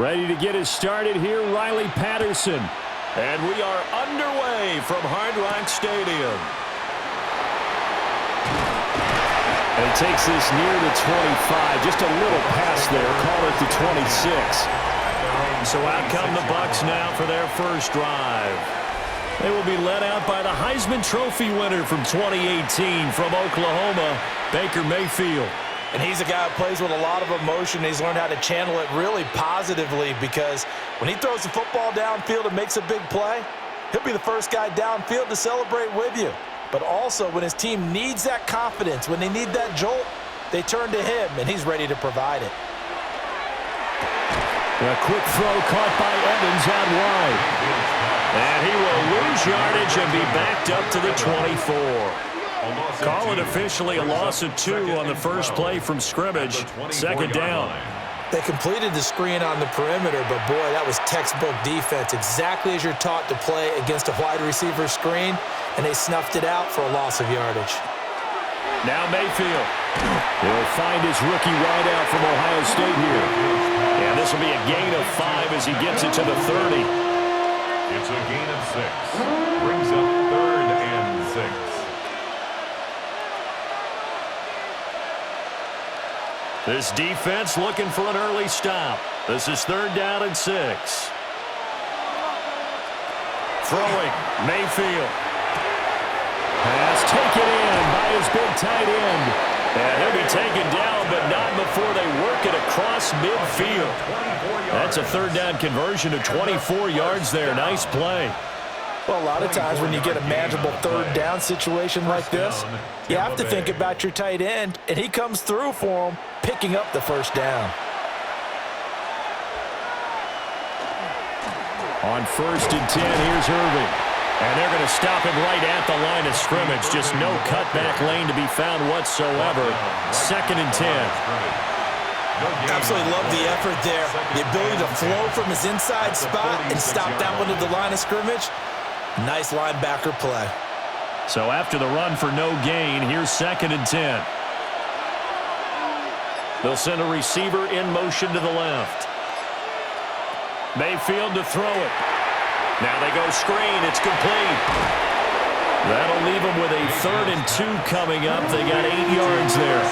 Ready to get us started here, Riley Patterson. And we are underway from Hard Rock Stadium. And he takes this near the 25. Just a little pass there. Call it the 26. So out come the Bucs now for their first drive. They will be led out by the Heisman Trophy winner from 2018 from Oklahoma, Baker Mayfield. And he's a guy who plays with a lot of emotion. He's learned how to channel it really positively, because when he throws the football downfield and makes a big play, he'll be the first guy downfield to celebrate with you. But also, when his team needs that confidence, when they need that jolt, they turn to him, and he's ready to provide it. A quick throw caught by Evans out wide. And he will lose yardage and be backed up to the 24. Call it officially a loss of 2 on the first play from scrimmage. Second down. They completed the screen on the perimeter, but boy, that was textbook defense, exactly as you're taught to play against a wide receiver screen, and they snuffed it out for a loss of yardage. Now Mayfield. He'll find his rookie wideout from Ohio State here. And this will be a gain of 5 as he gets it to the 30. It's a gain of 6. Brings up 3rd and 6. This defense looking for an early stop. This is 3rd down and 6. Throwing, Mayfield. Pass taken in by his big tight end. And he'll be taken down, but not before they work it across midfield. That's a 3rd down conversion of 24 yards there. Nice play. Well, a lot of times when you get a manageable 3rd down situation like this, you have to think about your tight end, and he comes through for him, picking up the 1st down. On 1st and 10, here's Irving. And they're going to stop him right at the line of scrimmage. Just no cutback lane to be found whatsoever. 2nd and 10. Absolutely love the effort there. The ability to flow from his inside spot and stop that one at the line of scrimmage. Nice linebacker play. So after the run for no gain, here's 2nd and 10. They'll send a receiver in motion to the left. Mayfield to throw it. Now they go screen. It's complete. That'll leave them with a 3rd and 2 coming up. They got 8 yards there.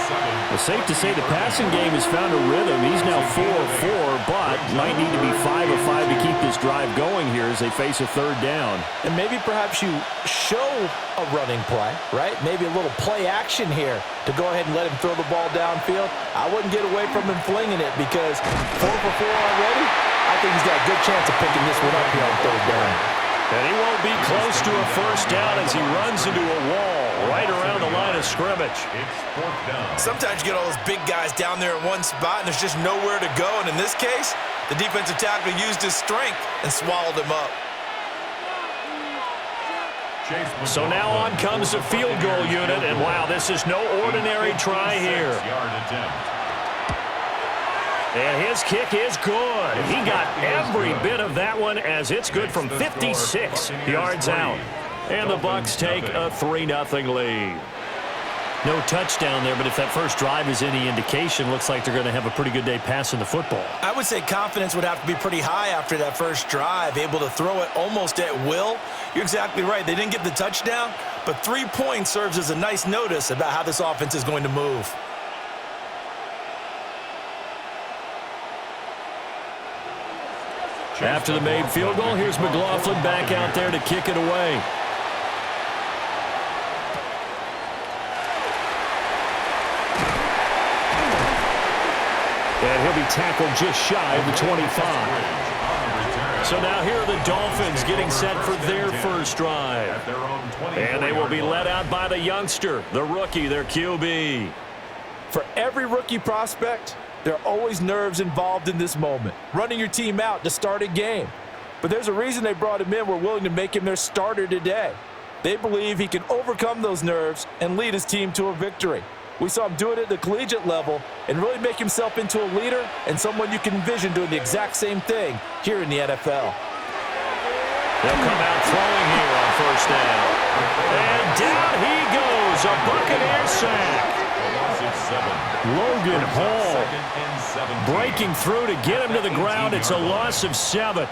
It's safe to say the passing game has found a rhythm. He's now 4 of 4, but might need to be 5 of 5 to keep this drive going here as they face a 3rd down. And maybe perhaps you show a running play, right? Maybe a little play action here to go ahead and let him throw the ball downfield. I wouldn't get away from him flinging it, because 4 for 4 already, I think he's got a good chance of picking this one up here on 3rd down. And he won't be close to a 1st down as he runs into a wall right around the line of scrimmage. It's 4th down. Sometimes you get all those big guys down there in one spot, and there's just nowhere to go. And in this case, the defensive tackle used his strength and swallowed him up. So now on comes the field goal unit, and wow, this is no ordinary try here. And his kick is good. He got every bit of that one, as it's good from 56 yards out. And the Bucs take a 3-0 lead. No touchdown there, but if that first drive is any indication, looks like they're going to have a pretty good day passing the football. I would say confidence would have to be pretty high after that first drive, able to throw it almost at will. You're exactly right. They didn't get the touchdown, but 3 points serves as a nice notice about how this offense is going to move. After the made field goal, here's McLaughlin back out there to kick it away. And he'll be tackled just shy of the 25. So now here are the Dolphins getting set for their first drive. And they will be led out by the youngster, the rookie, their QB. For every rookie prospect, there are always nerves involved in this moment, running your team out to start a game. But there's a reason they brought him in. We're willing to make him their starter today. They believe he can overcome those nerves and lead his team to a victory. We saw him do it at the collegiate level and really make himself into a leader and someone you can envision doing the exact same thing here in the NFL. They'll come out throwing here on 1st down. And down he goes, a Buccaneer sack. Logan Hall breaking through to get him to the ground. It's a loss of 7.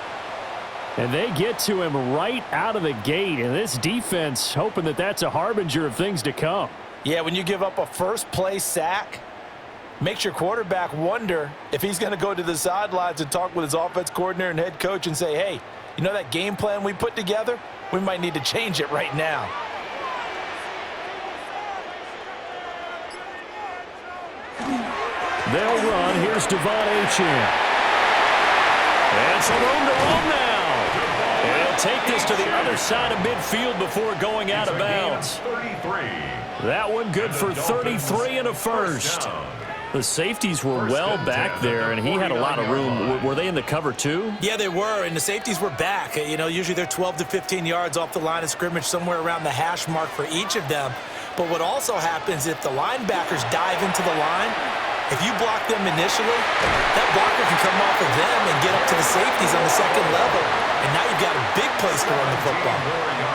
And they get to him right out of the gate. And this defense hoping that that's a harbinger of things to come. Yeah, when you give up a first-play sack, makes your quarterback wonder if he's going to go to the sidelines and talk with his offense coordinator and head coach and say, hey, you know that game plan we put together? We might need to change it right now. They'll run. Here's Devon Achane. And some room to run now. And he'll take this to the other side of midfield before going out of bounds. That one good for 33 and a first. The safeties were well back there, and he had a lot of room. Were they in the cover too? Yeah, they were, and the safeties were back. You know, usually they're 12 to 15 yards off the line of scrimmage, somewhere around the hash mark for each of them. But what also happens if the linebackers dive into the line, if you block them initially, that blocker can come off of them and get up to the safeties on the second level. And now you've got a big place to run the football.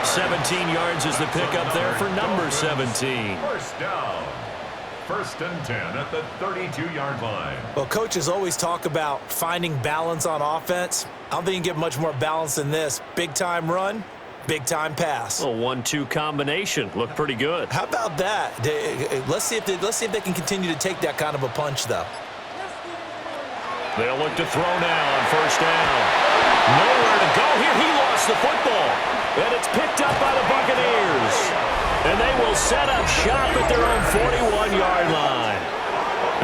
17 yards is the pickup there for number 17. First down. First and 10 at the 32-yard line. Well, coaches always talk about finding balance on offense. I don't think you can get much more balance than this. Big-time run, big-time pass. A 1-2 combination. Looked pretty good. How about that? Let's see if they can continue to take that kind of a punch, though. They'll look to throw now on first down. Nowhere to go here. He lost the football. And it's picked up by the Buccaneers. And they will set up shop at their own 41-yard line.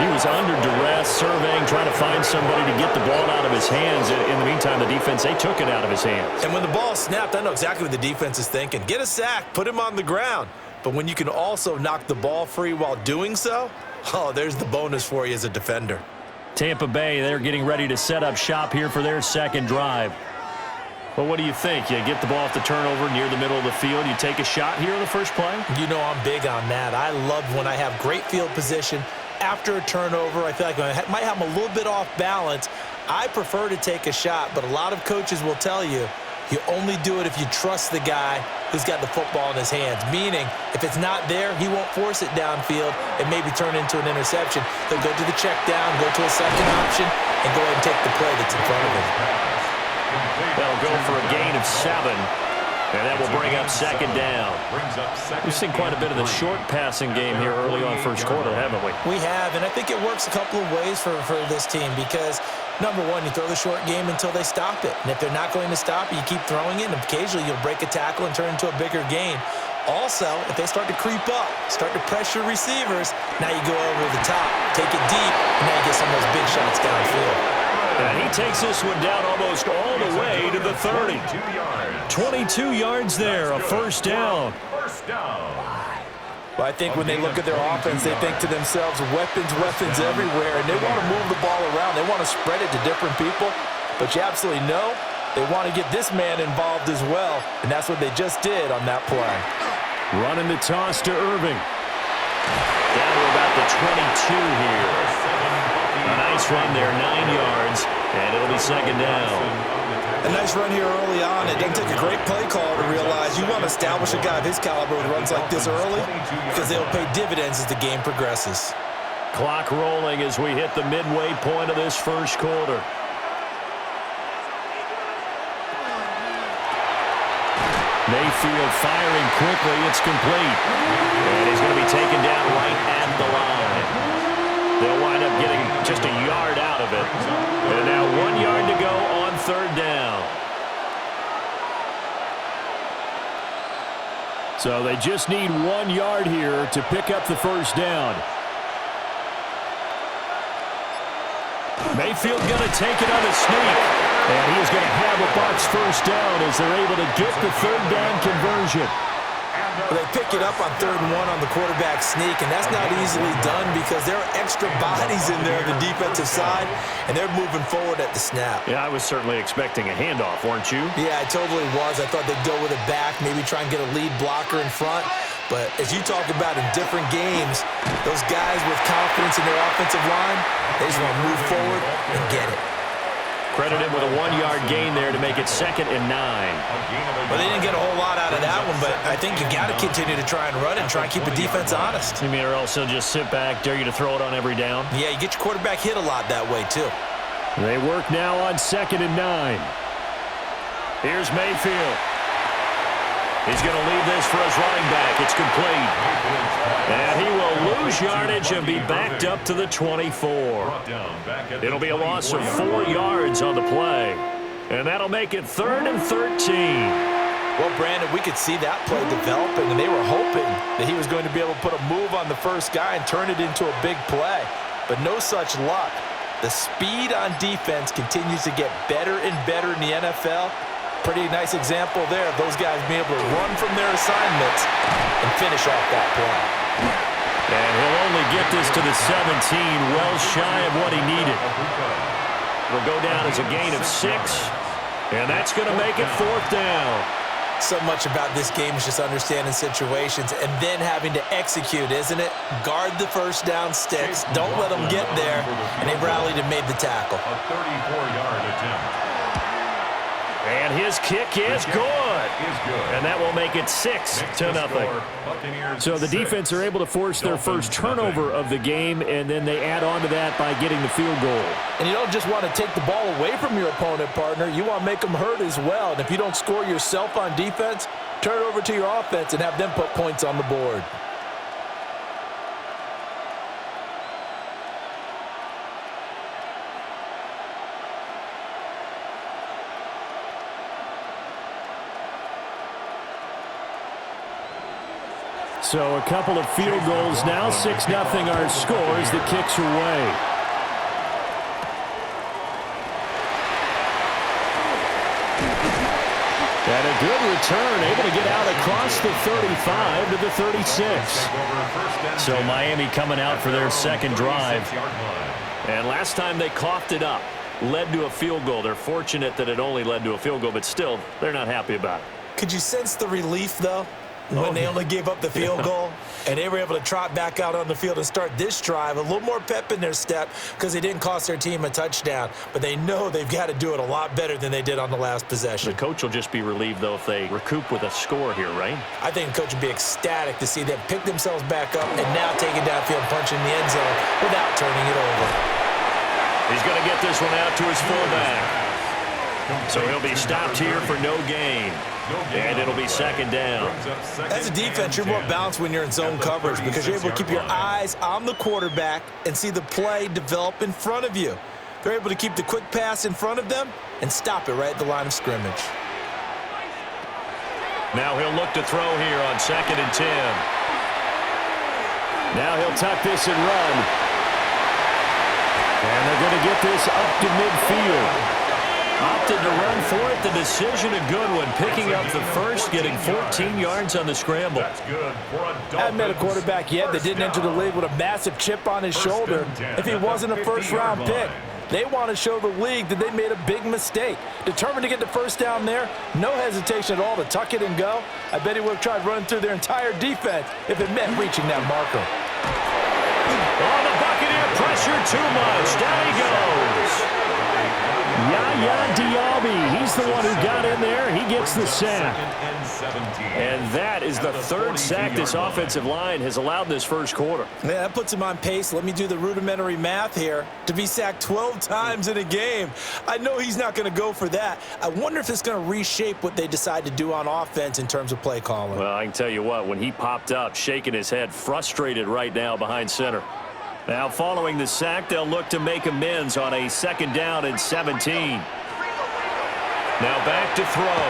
He was under duress, surveying, trying to find somebody to get the ball out of his hands. In the meantime, the defense, they took it out of his hands. And when the ball snapped, I know exactly what the defense is thinking. Get a sack, put him on the ground. But when you can also knock the ball free while doing so, oh, there's the bonus for you as a defender. Tampa Bay, they're getting ready to set up shop here for their second drive. Well, what do you think? You get the ball off the turnover near the middle of the field. You take a shot here on the first play? You know I'm big on that. I love when I have great field position. After a turnover, I feel like I might have them a little bit off balance. I prefer to take a shot, but a lot of coaches will tell you, you only do it if you trust the guy who's got the football in his hands. Meaning, if it's not there, he won't force it downfield and maybe turn into an interception. He'll go to the check down, go to a second option, and go ahead and take the play that's in front of him. They'll go for a gain of 7. And that will bring up second down. We've seen quite a bit of the short passing game here early on first quarter, haven't we? We have, and I think it works a couple of ways for this team because, number one, you throw the short game until they stop it. And if they're not going to stop it, you keep throwing it, and occasionally you'll break a tackle and turn into a bigger gain. Also, if they start to creep up, start to pressure receivers, now you go over the top, take it deep, and now you get some of those big shots downfield. And he takes this one down almost all the way to the 30. 22 yards there, a first down. Well, I think when they look at their offense, they think to themselves, weapons everywhere, and they want to move the ball around. They want to spread it to different people, but you absolutely know they want to get this man involved as well, and that's what they just did on that play. Running the toss to Irving. Down to about the 22 here. A nice run there, 9 yards, and it'll be second down. A nice run here early on. It doesn't take a great play caller to realize you want to establish a guy of his caliber with runs like this early because they'll pay dividends as the game progresses. Clock rolling as we hit the midway point of this first quarter. Mayfield firing quickly. It's complete. And he's going to be taken down right at the line. They'll wind up getting just a yard out of it. And now 1 yard to go on third down. So they just need 1 yard here to pick up the first down. Mayfield going to take it on a sneak. And he is going to have a Bucs first down as they're able to get the third down conversion. Well, they pick it up on 3rd and 1 on the quarterback sneak, and that's not easily done because there are extra bodies in there on the defensive side, and they're moving forward at the snap. Yeah, I was certainly expecting a handoff, weren't you? Yeah, I totally was. I thought they'd go with it back, maybe try and get a lead blocker in front. But as you talk about in different games, those guys with confidence in their offensive line, they just want to move forward and get it. Credit him with a 1-yard gain there to make it 2nd and 9. Well, they didn't get a whole lot out of that one, but I think you got to continue to try and run and try and keep the defense honest. You mean or else he'll just sit back, dare you to throw it on every down? Yeah, you get your quarterback hit a lot that way, too. They work now on 2nd and 9. Here's Mayfield. He's going to leave this for his running back. It's complete. And he will lose yardage and be backed up to the 24. It'll be a loss of 4 yards on the play. And that'll make it 3rd and 13. Well, Brandon, we could see that play developing, and they were hoping that he was going to be able to put a move on the first guy and turn it into a big play. But no such luck. The speed on defense continues to get better and better in the NFL. Pretty nice example there of those guys being able to run from their assignments and finish off that play. And he'll only get this to the 17, well shy of what he needed. It'll go down as a gain of 6, and that's going to make it 4th down. So much about this game is just understanding situations and then having to execute, isn't it? Guard the first down sticks. Don't let them get there. And they rallied and made the tackle. A 34-yard attempt. And his kick is good. And that will make it 6-0. So the defense are able to force their first turnover of the game, and then they add on to that by getting the field goal. And you don't just want to take the ball away from your opponent, partner. You want to make them hurt as well. And if you don't score yourself on defense, turn it over to your offense and have them put points on the board. So a couple of field goals now. 6-0 our score as the kicks are away. And a good return, able to get out across the 35 to the 36. So Miami coming out for their second drive. And last time they coughed it up, led to a field goal. They're fortunate that it only led to a field goal, but still, they're not happy about it. Could you sense the relief, though? When they only gave up the field goal, and they were able to trot back out on the field and start this drive, a little more pep in their step because they didn't cost their team a touchdown. But they know they've got to do it a lot better than they did on the last possession. The coach will just be relieved, though, if they recoup with a score here, right? I think the coach would be ecstatic to see them pick themselves back up and now take it downfield, punch in the end zone without turning it over. He's going to get this one out to his fullback. So he'll be stopped here for no gain. And it'll be 2nd down. As a defense, you're more balanced when you're in zone coverage because you're able to keep your eyes on the quarterback and see the play develop in front of you. They're able to keep the quick pass in front of them and stop it right at the line of scrimmage. Now he'll look to throw here on 2nd and 10. Now he'll tuck this and run. And they're going to get this up to midfield. Opted to run for it. The decision a good one. Picking up the first, getting 14 yards on the scramble. I haven't met a quarterback yet that didn't enter the league with a massive chip on his shoulder if he wasn't a first-round pick. They want to show the league that they made a big mistake. Determined to get the first down there, no hesitation at all to tuck it and go. I bet he would have tried running through their entire defense if it meant reaching that marker. Oh, the Buccaneer pressure too much. Down he goes. Yaya Diaby, he's the one who got in there. He gets the sack. And that is the 3rd sack this offensive line has allowed this first quarter. Yeah, that puts him on pace. Let me do the rudimentary math here. To be sacked 12 times in a game, I know he's not going to go for that. I wonder if it's going to reshape what they decide to do on offense in terms of play calling. Well, I can tell you what, when he popped up, shaking his head, frustrated right now behind center. Now, following the sack, they'll look to make amends on a 2nd down and 17. Now back to throw.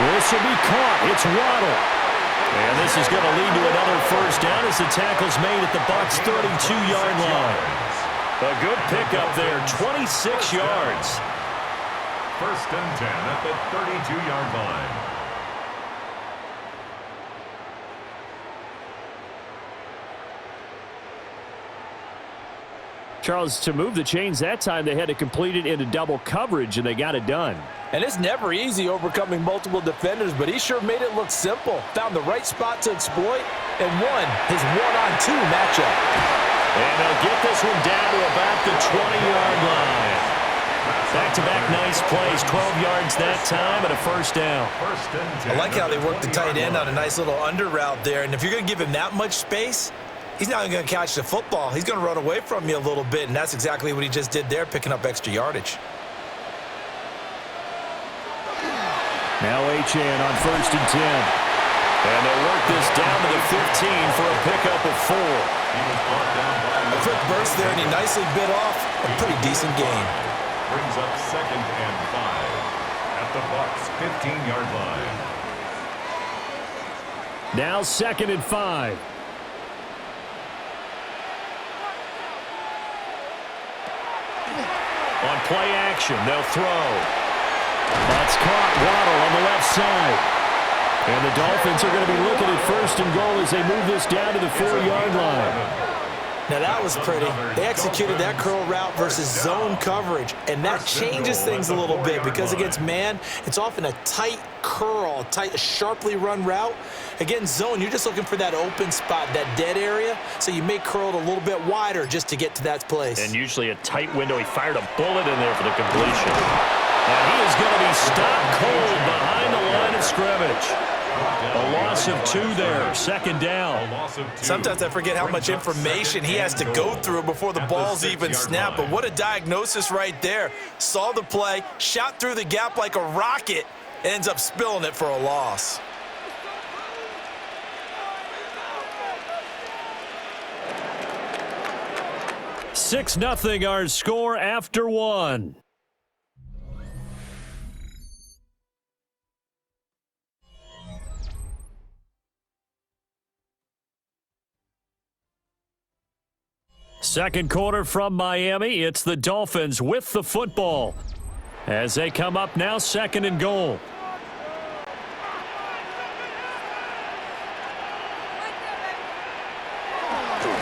This will be caught. It's Waddle. And this is going to lead to another first down as the tackle's made at the Bucs' 32-yard line. A good pickup there, 26 yards. 1st and 10 at the 32-yard line. Charles, to move the chains that time, they had to complete it into double coverage, and they got it done. And it's never easy overcoming multiple defenders, but he sure made it look simple. Found the right spot to exploit and won his one-on-two matchup. And they'll get this one down to about the 20-yard line. Back-to-back nice plays, 12 yards that time and a first down. I like how they work the tight end on a nice little under route there. And if you're going to give him that much space, he's not going to catch the football. He's going to run away from you a little bit, and that's exactly what he just did there, picking up extra yardage. Now Achane on 1st and 10. And they'll work this down to the 15 for a pickup of 4. A quick burst there, and he nicely bit off a pretty decent gain. Brings up 2nd and 5 at the Bucs' 15-yard line. Now 2nd and 5. On play action, they'll throw. That's caught. Waddle on the left side. And the Dolphins are going to be looking at 1st and goal as they move this down to the 4-yard line. Now that was pretty. They executed that curl route versus zone coverage, and that changes things a little bit because against man, it's often a tight curl, a sharply run route. Against zone, you're just looking for that open spot, that dead area, so you may curl it a little bit wider just to get to that place. And usually a tight window. He fired a bullet in there for the completion. And he is going to be stopped cold behind the line of scrimmage. A loss of 2 there, 2nd down. Sometimes I forget how much information he has to go through before the ball's even snapped, but what a diagnosis right there. Saw the play, shot through the gap like a rocket, and ends up spilling it for a loss. Six nothing our score after 1. Second quarter from Miami. It's the Dolphins with the football as they come up now 2nd and goal.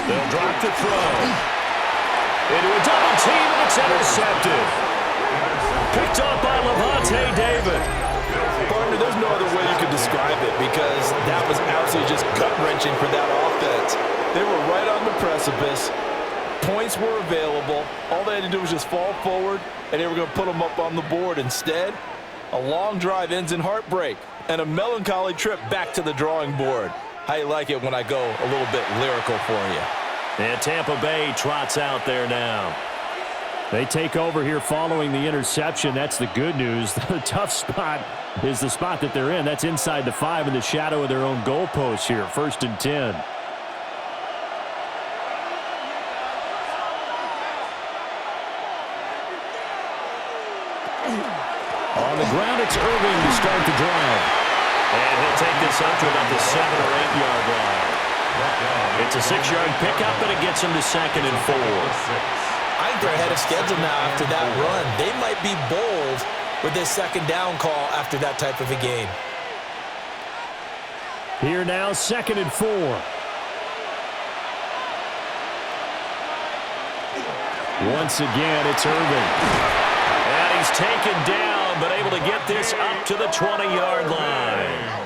They'll drop the throw. Into a double team, and it's intercepted. Picked up by Levante David. Partner, there's no other way you could describe it because that was absolutely just gut-wrenching for that offense. They were right on the precipice. Points were available. All they had to do was just fall forward, and they were going to put them up on the board. Instead, a long drive ends in heartbreak and a melancholy trip back to the drawing board. How you like it when I go a little bit lyrical for you? And Tampa Bay trots out there now. They take over here following the interception. That's the good news. The tough spot is the spot that they're in. That's inside the 5 in the shadow of their own goalpost here. 1st and 10. On the ground, it's Irving to start the drive. And he'll take this up to about the 7 or 8-yard line. It's a 6-yard pickup, and it gets him to 2nd and 4. I think they're ahead of schedule now after that run. They might be bold with this 2nd down call after that type of a game. Here now, 2nd and 4. Once again, it's Irving. And he's taken down, but able to get this up to the 20-yard line.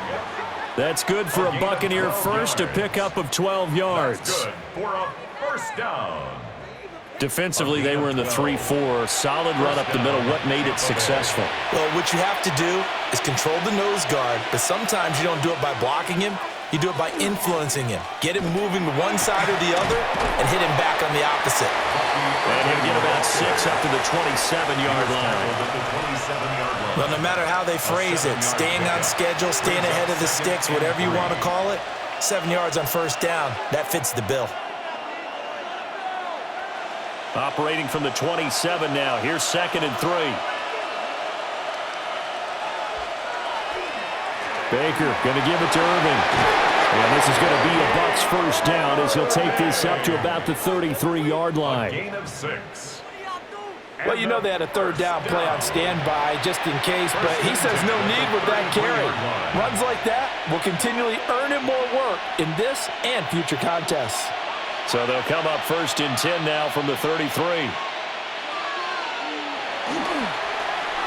That's good for a Buccaneer first, a pickup of 12 yards. That's good for a first down. Defensively, they were in the 3-4. Solid run up the middle. What made it successful? Well, what you have to do is control the nose guard, but sometimes you don't do it by blocking him. You do it by influencing him. Get him moving to one side or the other and hit him back on the opposite. And he'll get about 6 up to the 27-yard line. Well, no matter how they phrase it, staying on schedule, staying ahead of the sticks, whatever you want to call it, 7 yards on first down, that fits the bill. Operating from the 27 now. Here's 2nd and 3. Baker going to give it to Irving. And this is going to be a Bucs first down as he'll take this up to about the 33-yard line. A gain of 6. Well, you know they had a 3rd down play on standby just in case, but he says no need with that carry. Runs like that will continually earn him more work in this and future contests. So they'll come up 1st and 10 now from the 33.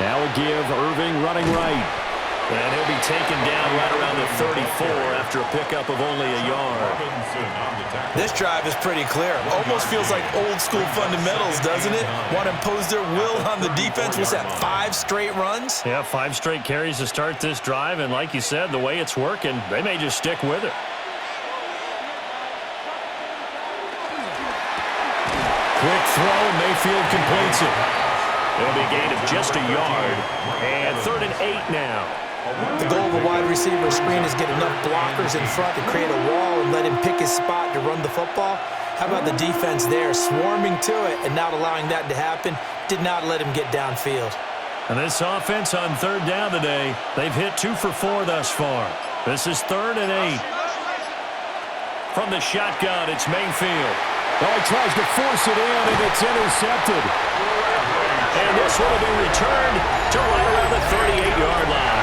Now a give, Irving running right. And he'll be taken down right around the 34 after a pickup of only a yard. This drive is pretty clear. Almost feels like old school fundamentals, doesn't it? Want to impose their will on the defense. What's that, 5 straight runs? Yeah, 5 straight carries to start this drive. And like you said, the way it's working, they may just stick with it. Quick throw, Mayfield completes it. It'll be a gain of just a yard. And 3rd and 8 now. The goal of a wide receiver screen is get enough blockers in front to create a wall and let him pick his spot to run the football. How about the defense there, swarming to it and not allowing that to happen? Did not let him get downfield. And this offense on 3rd down today, they've hit 2 for 4 thus far. This is 3rd and 8. From the shotgun, it's Mayfield. Oh, he tries to force it in, and it's intercepted. And this will be returned to right around the 38-yard line.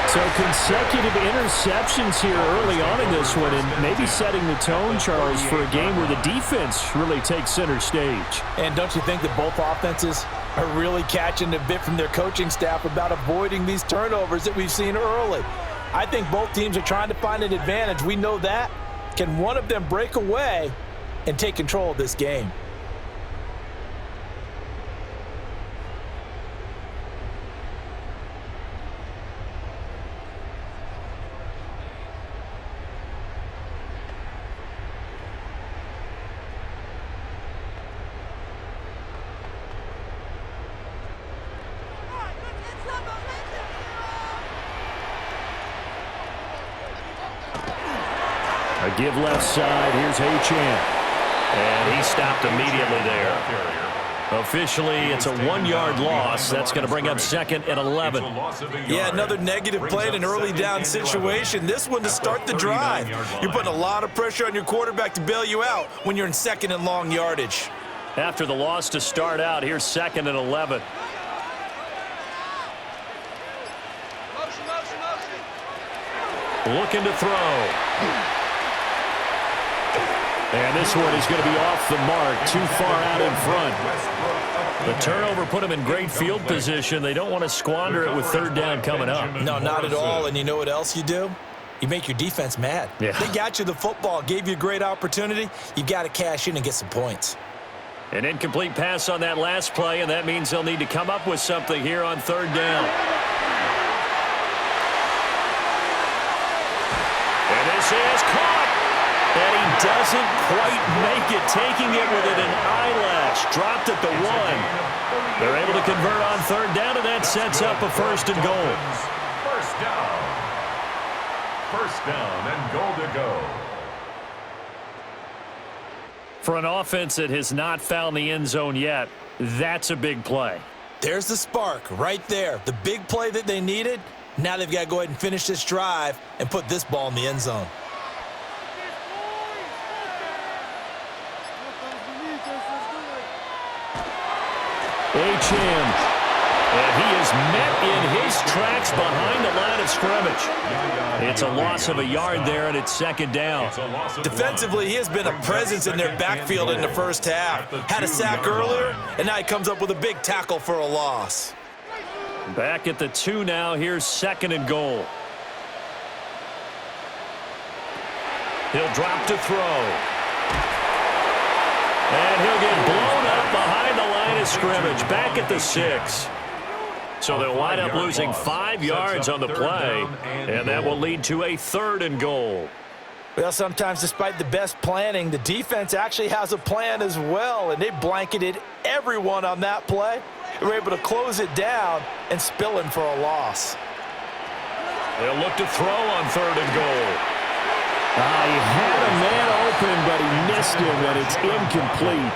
So consecutive interceptions here early on in this one, and maybe setting the tone, Charles, for a game where the defense really takes center stage. And don't you think that both offenses are really catching a bit from their coaching staff about avoiding these turnovers that we've seen early? I think both teams are trying to find an advantage. We know that. Can one of them break away and take control of this game? A give left side. Here's Achane. And he stopped immediately there. Officially, it's a 1-yard loss. That's going to bring up 2nd and 11. Yeah, another negative play in an early down situation. This one to start the drive. You're putting a lot of pressure on your quarterback to bail you out when you're in 2nd and long yardage. After the loss to start out, here's 2nd and 11. Looking to throw. And this one is going to be off the mark, too far out in front. The turnover put them in great field position. They don't want to squander it with 3rd down coming up. No, not at all. And you know what else you do? You make your defense mad. Yeah. They got you the football, gave you a great opportunity. You got to cash in and get some points. An incomplete pass on that last play, and that means they'll need to come up with something here on 3rd down. And this is caught. And he doesn't quite make it, taking it within an eyelash. Dropped at the 1. They're able to convert on 3rd down, and that sets up a 1st and goal. First down and goal to go. For an offense that has not found the end zone yet, that's a big play. There's the spark right there. The big play that they needed. Now they've got to go ahead and finish this drive and put this ball in the end zone. Achane. And he is met in his tracks behind the line of scrimmage. It's a loss of a yard there, and it's 2nd down. Defensively, he has been a presence in their backfield in the first half. Had a sack earlier, and now he comes up with a big tackle for a loss. Back at the 2 now. Here's 2nd and goal. He'll drop to throw. And he'll get blown up behind the line of scrimmage. Back at the 6. So they'll wind up losing 5 yards on the play, and that will lead to a 3rd and goal. Well, sometimes despite the best planning, the defense actually has a plan as well, and they blanketed everyone on that play. They were able to close it down and spill in for a loss. They'll look to throw on 3rd and goal. He had a man open, but he missed him, and it's incomplete.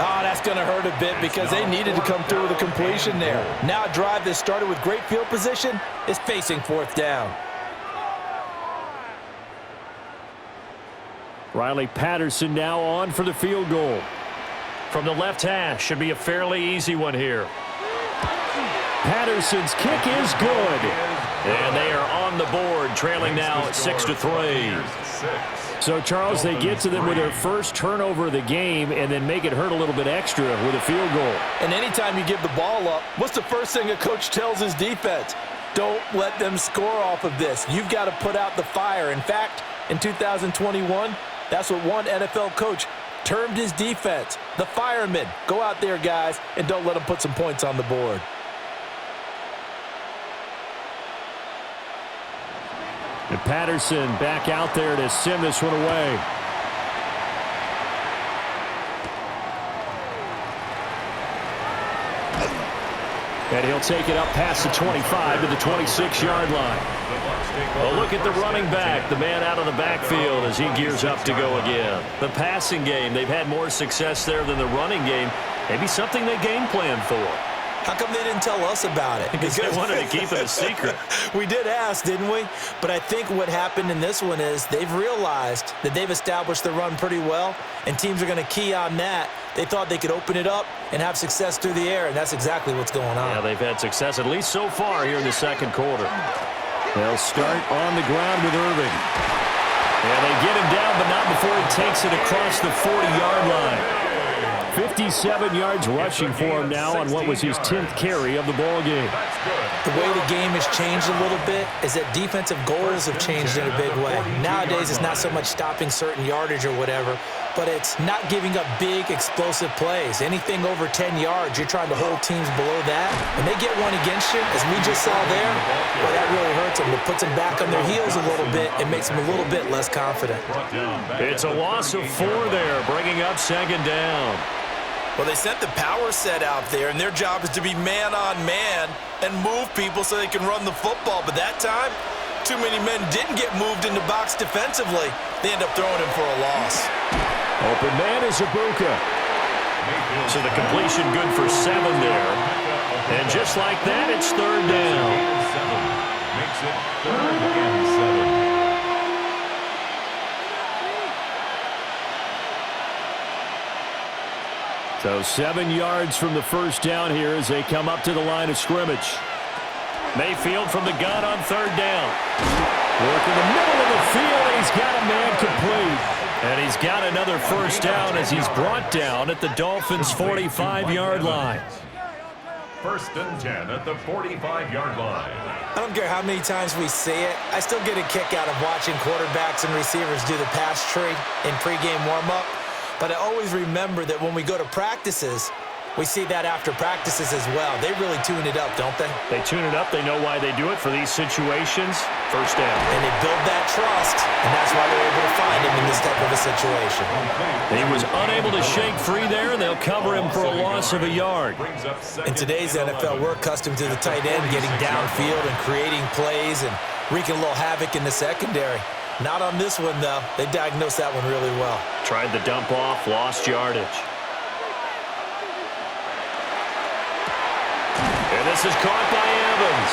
Oh, that's going to hurt a bit because they needed to come through with a completion there. Now a drive that started with great field position is facing 4th down. Riley Patterson now on for the field goal. From the left hash, should be a fairly easy one here. Patterson's kick is good. And they are on the board, trailing now at 6-3. So, Charles, they get to them with their first turnover of the game and then make it hurt a little bit extra with a field goal. And anytime you give the ball up, what's the first thing a coach tells his defense? Don't let them score off of this. You've got to put out the fire. In fact, in 2021, that's what one NFL coach termed his defense, the firemen. Go out there, guys, and don't let them put some points on the board. And Patterson back out there to send this one away. And he'll take it up past the 25 to the 26-yard line. Well, look at the running back, the man out of the backfield as he gears up to go again. The passing game, they've had more success there than the running game. Maybe something they game plan for. How come they didn't tell us about it? Because they wanted to keep it a secret. We did ask, didn't we? But I think what happened in this one is they've realized that they've established the run pretty well, and teams are going to key on that. They thought they could open it up and have success through the air, and that's exactly what's going on. Yeah, they've had success at least so far here in the second quarter. They'll start on the ground with Irving. And they get him down, but not before he takes it across the 40-yard line. 57 yards rushing for him now on what was his 10th carry of the ball game. The way the game has changed a little bit is that defensive goals have changed in a big way. Nowadays, it's not so much stopping certain yardage or whatever, but it's not giving up big, explosive plays. Anything over 10 yards, you're trying to hold teams below that. When they get one against you, as we just saw there, well, that really hurts them. It puts them back on their heels a little bit and makes them a little bit less confident. It's a loss of 4 there, bringing up second down. Well, they sent the power set out there, and their job is to be man-on-man and move people so they can run the football. But that time, too many men didn't get moved in the box defensively. They end up throwing him for a loss. Open man is Ibuka. So the completion good for 7 there. And just like that, it's third down. Makes it 3rd and 7. So 7 yards from the first down here as they come up to the line of scrimmage. Mayfield from the gun on third down. Work in the middle of the field, and he's got a man complete. And he's got another first down as he's brought down at the Dolphins' 45-yard line. 1st and 10 at the 45-yard line. I don't care how many times we see it. I still get a kick out of watching quarterbacks and receivers do the pass tree in pregame warm-up. But I always remember that when we go to practices, we see that after practices as well. They really tune it up, don't they? They tune it up. They know why they do it for these situations. First down. And they build that trust, and that's why they're able to find him in this type of a situation. He was unable to shake free there, and they'll cover him for a loss of a yard. In today's NFL, we're accustomed to the tight end getting downfield and creating plays and wreaking a little havoc in the secondary. Not on this one, though. They diagnosed that one really well. Tried the dump off, lost yardage. And this is caught by Evans.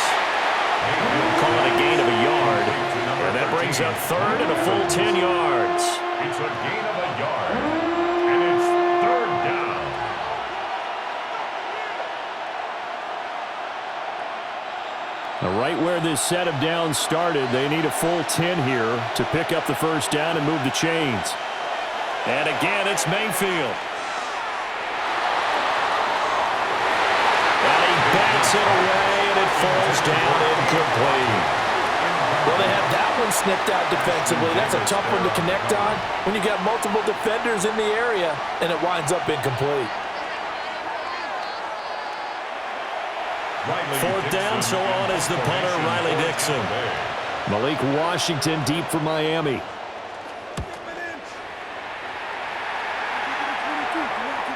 Call it a gain of a yard. And that brings up 3rd and a full 10 yards. It's a gain of a yard. And it's 3rd down. Now, right where this set of downs started, they need a full 10 here to pick up the first down and move the chains. And again, it's Mayfield. And he bats it away, and it falls down incomplete. Well, they have that one snipped out defensively. That's a tough one to connect on when you got multiple defenders in the area, and it winds up incomplete. 4th down, so on is the punter, Riley Dixon. Malik Washington deep for Miami.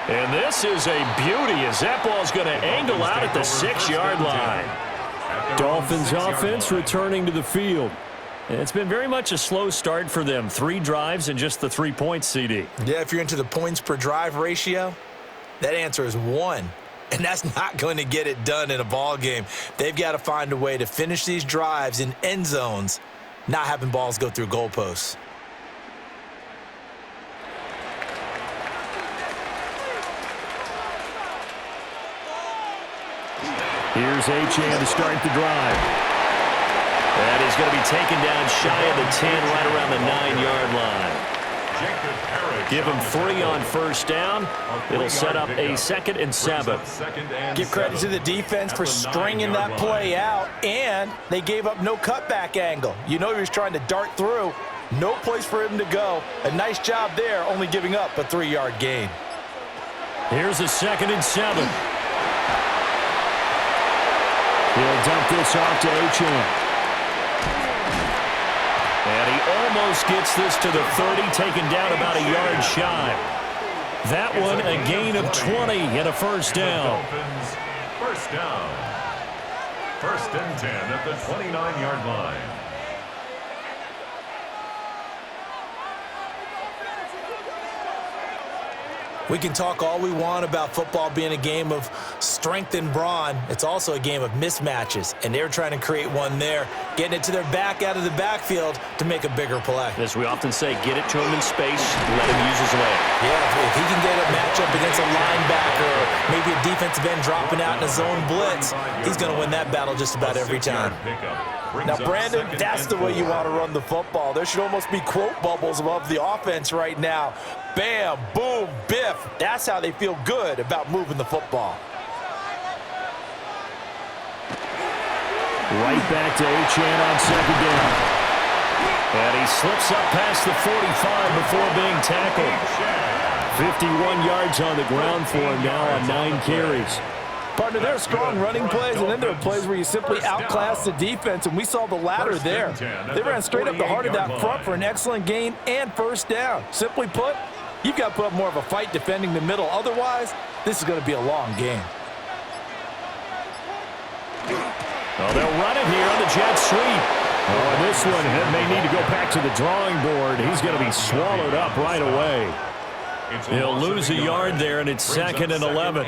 And this is a beauty as that ball's going to angle out at the 6-yard line. Dolphins offense returning to the field. And it's been very much a slow start for them. 3 drives and just the 3 points, CD. Yeah, if you're into the points per drive ratio, that answer is 1. And that's not going to get it done in a ball game. They've got to find a way to finish these drives in end zones, not having balls go through goalposts. Here's Achane to start the drive. And he's going to be taken down shy of the 10, right around the 9-yard line. Give him 3 on first down. It'll set up a 2nd and 7. Give credit to the defense for stringing that play out, and they gave up no cutback angle. You know he was trying to dart through. No place for him to go. A nice job there, only giving up a 3-yard gain. Here's a 2nd and 7. He'll dump this off to Achane. And he almost gets this to the 30, taken down about a yard shy. That one a gain of 20 and a first down. First down. 1st and 10 at the 29-yard line. We can talk all we want about football being a game of strength and brawn. It's also a game of mismatches, and they're trying to create one there, getting it to their back out of the backfield to make a bigger play. As we often say, get it to him in space, let him use his leg. Yeah, if he can get a matchup against a linebacker or maybe a defensive end dropping out in a zone blitz, he's going to win that battle just about every time. Now, Brandon, that's the way you want to run the football. There should almost be quote bubbles above the offense right now. Bam, boom, biff. That's how they feel good about moving the football. Right back to Achane on 2nd down. And he slips up past the 45 before being tackled. 51 yards on the ground for him now on 9 carries. Partner, there are strong running plays, and then there are plays where you simply outclass the defense, and we saw the latter there. They ran straight up the heart of that front for an excellent gain and first down. Simply put, you've got to put up more of a fight defending the middle. Otherwise, this is going to be a long game. Oh, they'll run it here on the jet sweep. Oh, and this one may need to go back to the drawing board. He's going to be swallowed up right away. He'll lose a yard there, and it's 2nd and 11.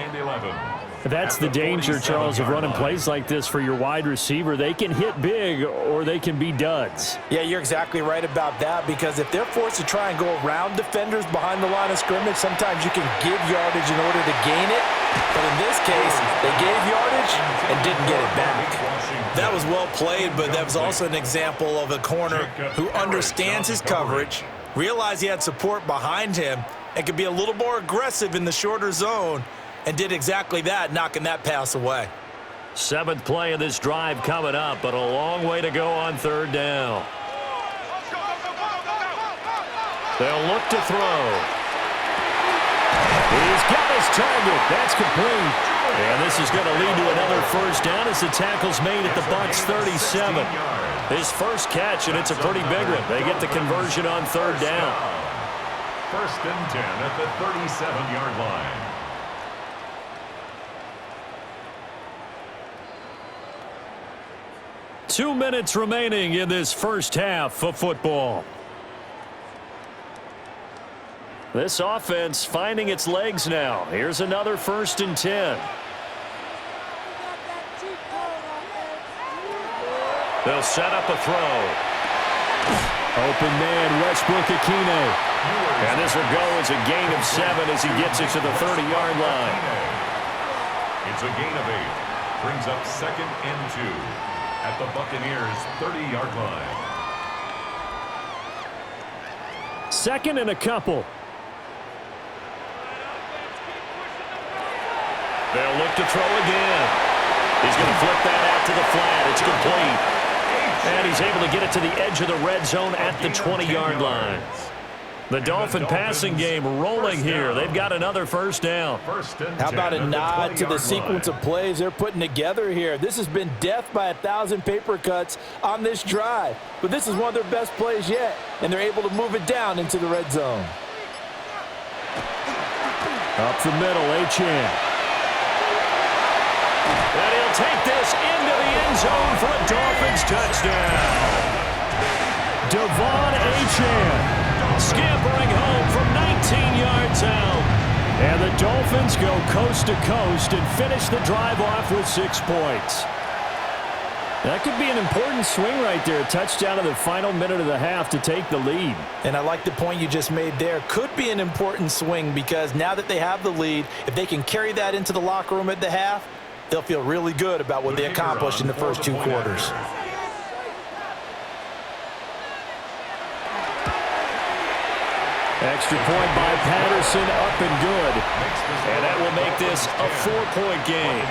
That's the danger, Charles, of running plays like this for your wide receiver. They can hit big or they can be duds. Yeah, you're exactly right about that, because if they're forced to try and go around defenders behind the line of scrimmage, sometimes you can give yardage in order to gain it. But in this case, they gave yardage and didn't get it back. That was well played, but that was also an example of a corner who understands his coverage, realized he had support behind him, and could be a little more aggressive in the shorter zone, and did exactly that, knocking that pass away. 7th play of this drive coming up, but a long way to go on 3rd down. They'll look to throw. He's got his target. That's complete. And this is going to lead to another first down as the tackle's made at the Bucs 37. His first catch, and it's a pretty big one. They get the conversion on 3rd down. 1st and 10 at the 37-yard line. Two minutes remaining in this first half of football. This offense finding its legs now. Here's another 1st and 10. They'll set up a throw. Open man, Westbrook-Ikhine. And this will go as a gain of 7 as he gets it to the 30-yard line. It's a gain of 8. Brings up 2nd and 2. At the Buccaneers' 30-yard line. 2nd and a couple. They'll look to throw again. He's going to flip that out to the flat. It's complete. And he's able to get it to the edge of the red zone at the 20-yard line. The Dolphin passing game rolling here. They've got another first down. How about a nod to the sequence of plays they're putting together here? This has been death by 1,000 paper cuts on this drive. But this is one of their best plays yet, and they're able to move it down into the red zone. Up the middle, Achane. And he'll take this into the end zone for a Dolphins touchdown. Devon Achane scampering home from 19 yards out. And the Dolphins go coast to coast and finish the drive off with 6 points. That could be an important swing right there. A touchdown in the final minute of the half to take the lead. And I like the point you just made there. Could be an important swing because now that they have the lead, if they can carry that into the locker room at the half, they'll feel really good about what they accomplished in the first 2 quarters. Extra point by Patterson, up and good. And that will make this a 4-point game.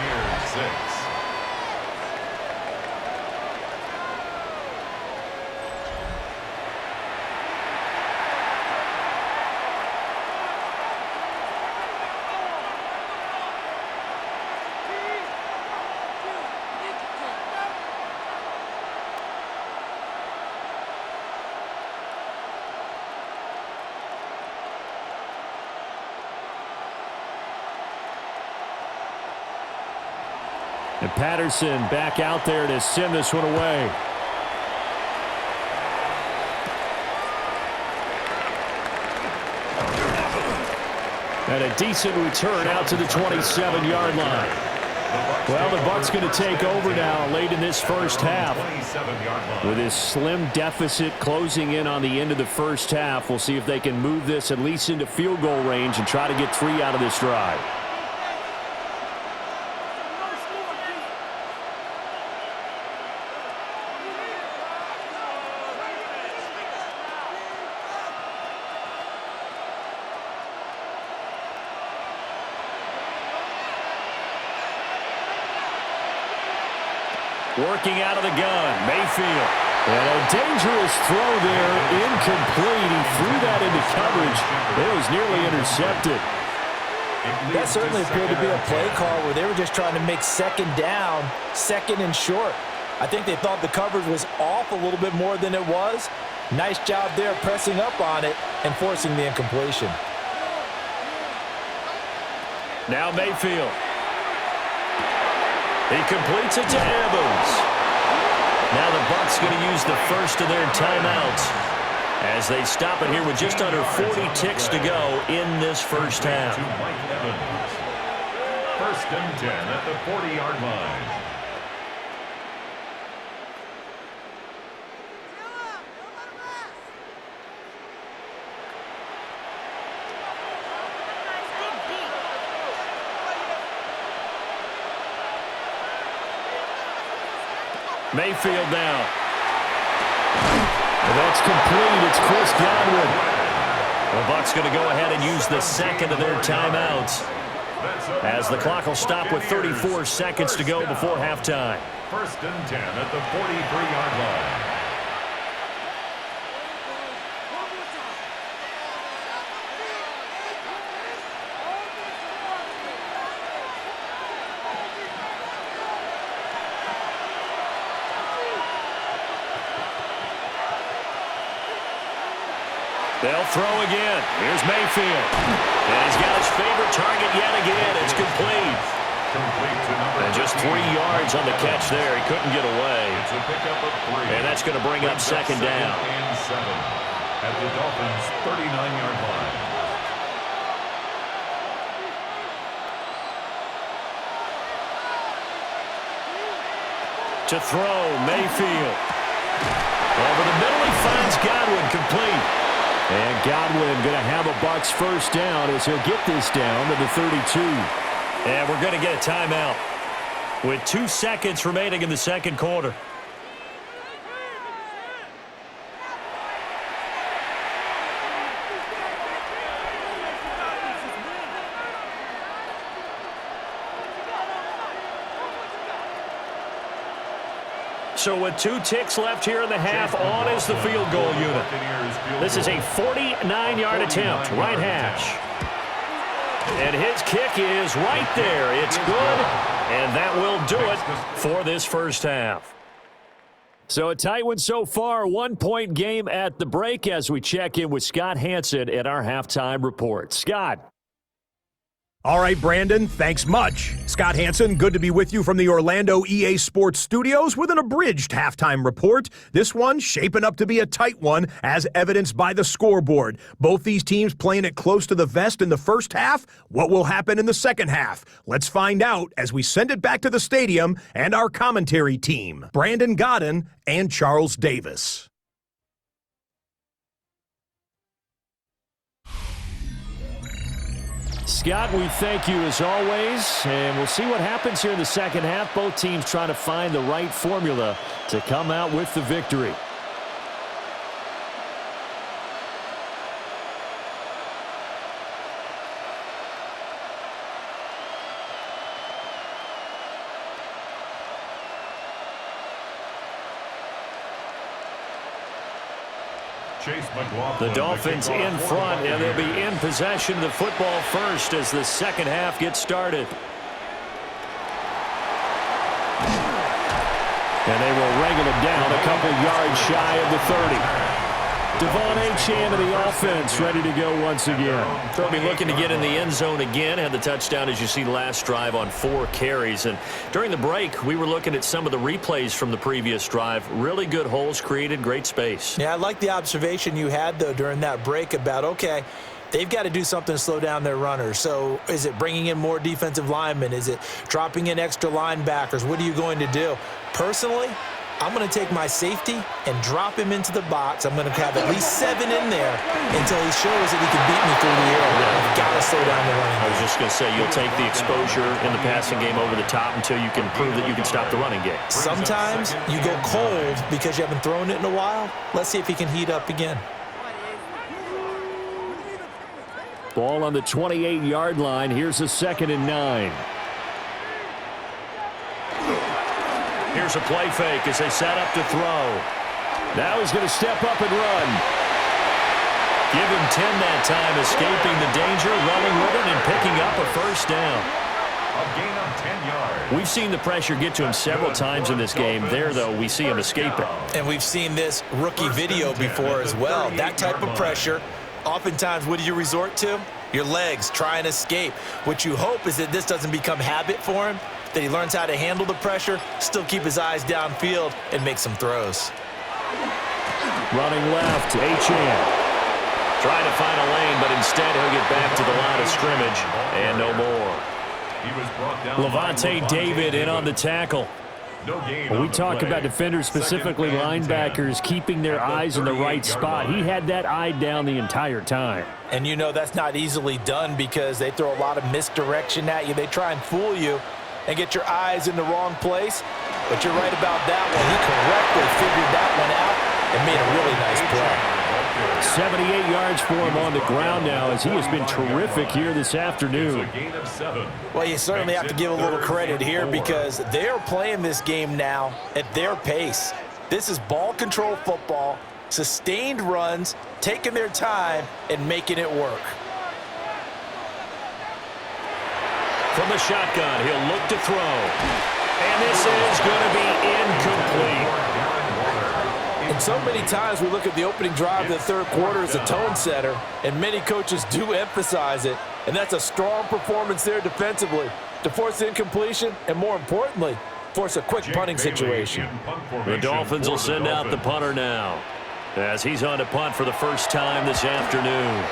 And Patterson back out there to send this one away. And a decent return out to the 27-yard line. Well, the Bucs going to take over now late in this first half. With this slim deficit closing in on the end of the first half, we'll see if they can move this at least into field goal range and try to get 3 out of this drive. Working out of the gun, Mayfield. And a dangerous throw there, incomplete. He threw that into coverage. It was nearly intercepted. That certainly appeared to be a play call where they were just trying to make second down, second and short. I think they thought the coverage was off a little bit more than it was. Nice job there pressing up on it and forcing the incompletion. Now Mayfield. He completes it to Evans. Now the Bucs going to use the first of their timeouts as they stop it here with just under 40 ticks to go in this first half. First and 10 at the 40-yard line. Mayfield now. And that's complete. It's Chris Godwin. The Bucs going to go ahead and use the second of their timeouts as the clock will stop with 34 seconds to go before halftime. First and 10 at the 43-yard line. They'll throw again. Here's Mayfield. And he's got his favorite target yet again. It's complete. And just 3 yards on the catch there. He couldn't get away. It's a pickup of 3. And that's going to bring up second down. And 7 at the Dolphins' 39-yard line. To throw, Mayfield. Over the middle, he finds Godwin, complete. And Godwin going to have a Bucs first down as he'll get this down to the 32. And we're going to get a timeout with 2 seconds remaining in the second quarter. So with 2 ticks left here in the half, on is the field goal unit. This is a 49-yard attempt, right hash. And his kick is right there. It's good, and that will do it for this first half. So a tight one so far, 1-point game at the break as we check in with Scott Hansen at our halftime report. Scott. All right, Brandon, thanks much. Scott Hansen, good to be with you from the Orlando EA Sports Studios with an abridged halftime report. This one shaping up to be a tight one, as evidenced by the scoreboard. Both these teams playing it close to the vest in the first half. What will happen in the second half? Let's find out as we send it back to the stadium and our commentary team, Brandon Godden and Charles Davis. Scott, we thank you as always, and we'll see what happens here in the second half. Both teams trying to find the right formula to come out with the victory. The Dolphins in front, and they'll be in possession of the football first as the second half gets started. And they will wrangle him down a couple yards shy of the 30. Devon Achane of the offense ready to go once again. They'll be looking to get in the end zone again. Had the touchdown, as you see, last drive on 4 carries. And during the break, we were looking at some of the replays from the previous drive. Really good holes created, great space. Yeah, I like the observation you had, though, during that break about, okay, they've got to do something to slow down their runners. So is it bringing in more defensive linemen? Is it dropping in extra linebackers? What are you going to do? Personally, I'm going to take my safety and drop him into the box. I'm going to have at least 7 in there until he shows that he can beat me through the air. I've got to slow down the running game. I was just going to say, you'll take the exposure in the passing game over the top until you can prove that you can stop the running game. Sometimes you go cold because you haven't thrown it in a while. Let's see if he can heat up again. Ball on the 28-yard line. Here's a 2nd and 9. Here's a play fake as they set up to throw. Now he's going to step up and run. Give him 10 that time, escaping the danger, running with it, and picking up a first down. A gain of 10 yards. We've seen the pressure get to him several times in this game. There, though, we see him escape it. And we've seen this rookie video before as well. That type of pressure, oftentimes, what do you resort to? Your legs, try and escape. What you hope is that this doesn't become habit for him, that he learns how to handle the pressure, still keep his eyes downfield, and make some throws. Running left, Achane. Trying to find a lane, but instead he'll get back to the line of scrimmage, and no more. He was brought down. Levante David in on the tackle. When we talk about defenders, specifically linebackers, keeping their eyes in the right spot. He had that eye down the entire time. And you know that's not easily done because they throw a lot of misdirection at you. They try and fool you and get your eyes in the wrong place. But you're right about that one. He correctly figured that one out and made a really nice play. 78 yards for him on the ground now as he has been terrific here this afternoon. Well, you certainly have to give a little credit here because they're playing this game now at their pace. This is ball control football, sustained runs, taking their time and making it work. From the shotgun, he'll look to throw. And this is going to be incomplete. And so many times we look at the opening drive of the third quarter as a tone setter, and many coaches do emphasize it. And that's a strong performance there defensively to force the incompletion and, more importantly, force a quick punting situation. The Dolphins will send out the punter now as he's on to punt for the first time this afternoon.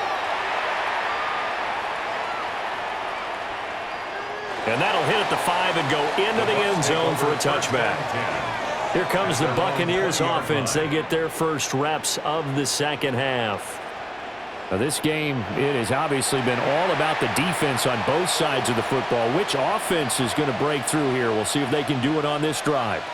And that'll hit at the 5 and go into the end zone for a touchback. Here comes the Buccaneers offense. They get their first reps of the second half. Now this game, it has obviously been all about the defense on both sides of the football. Which offense is going to break through here? We'll see if they can do it on this drive.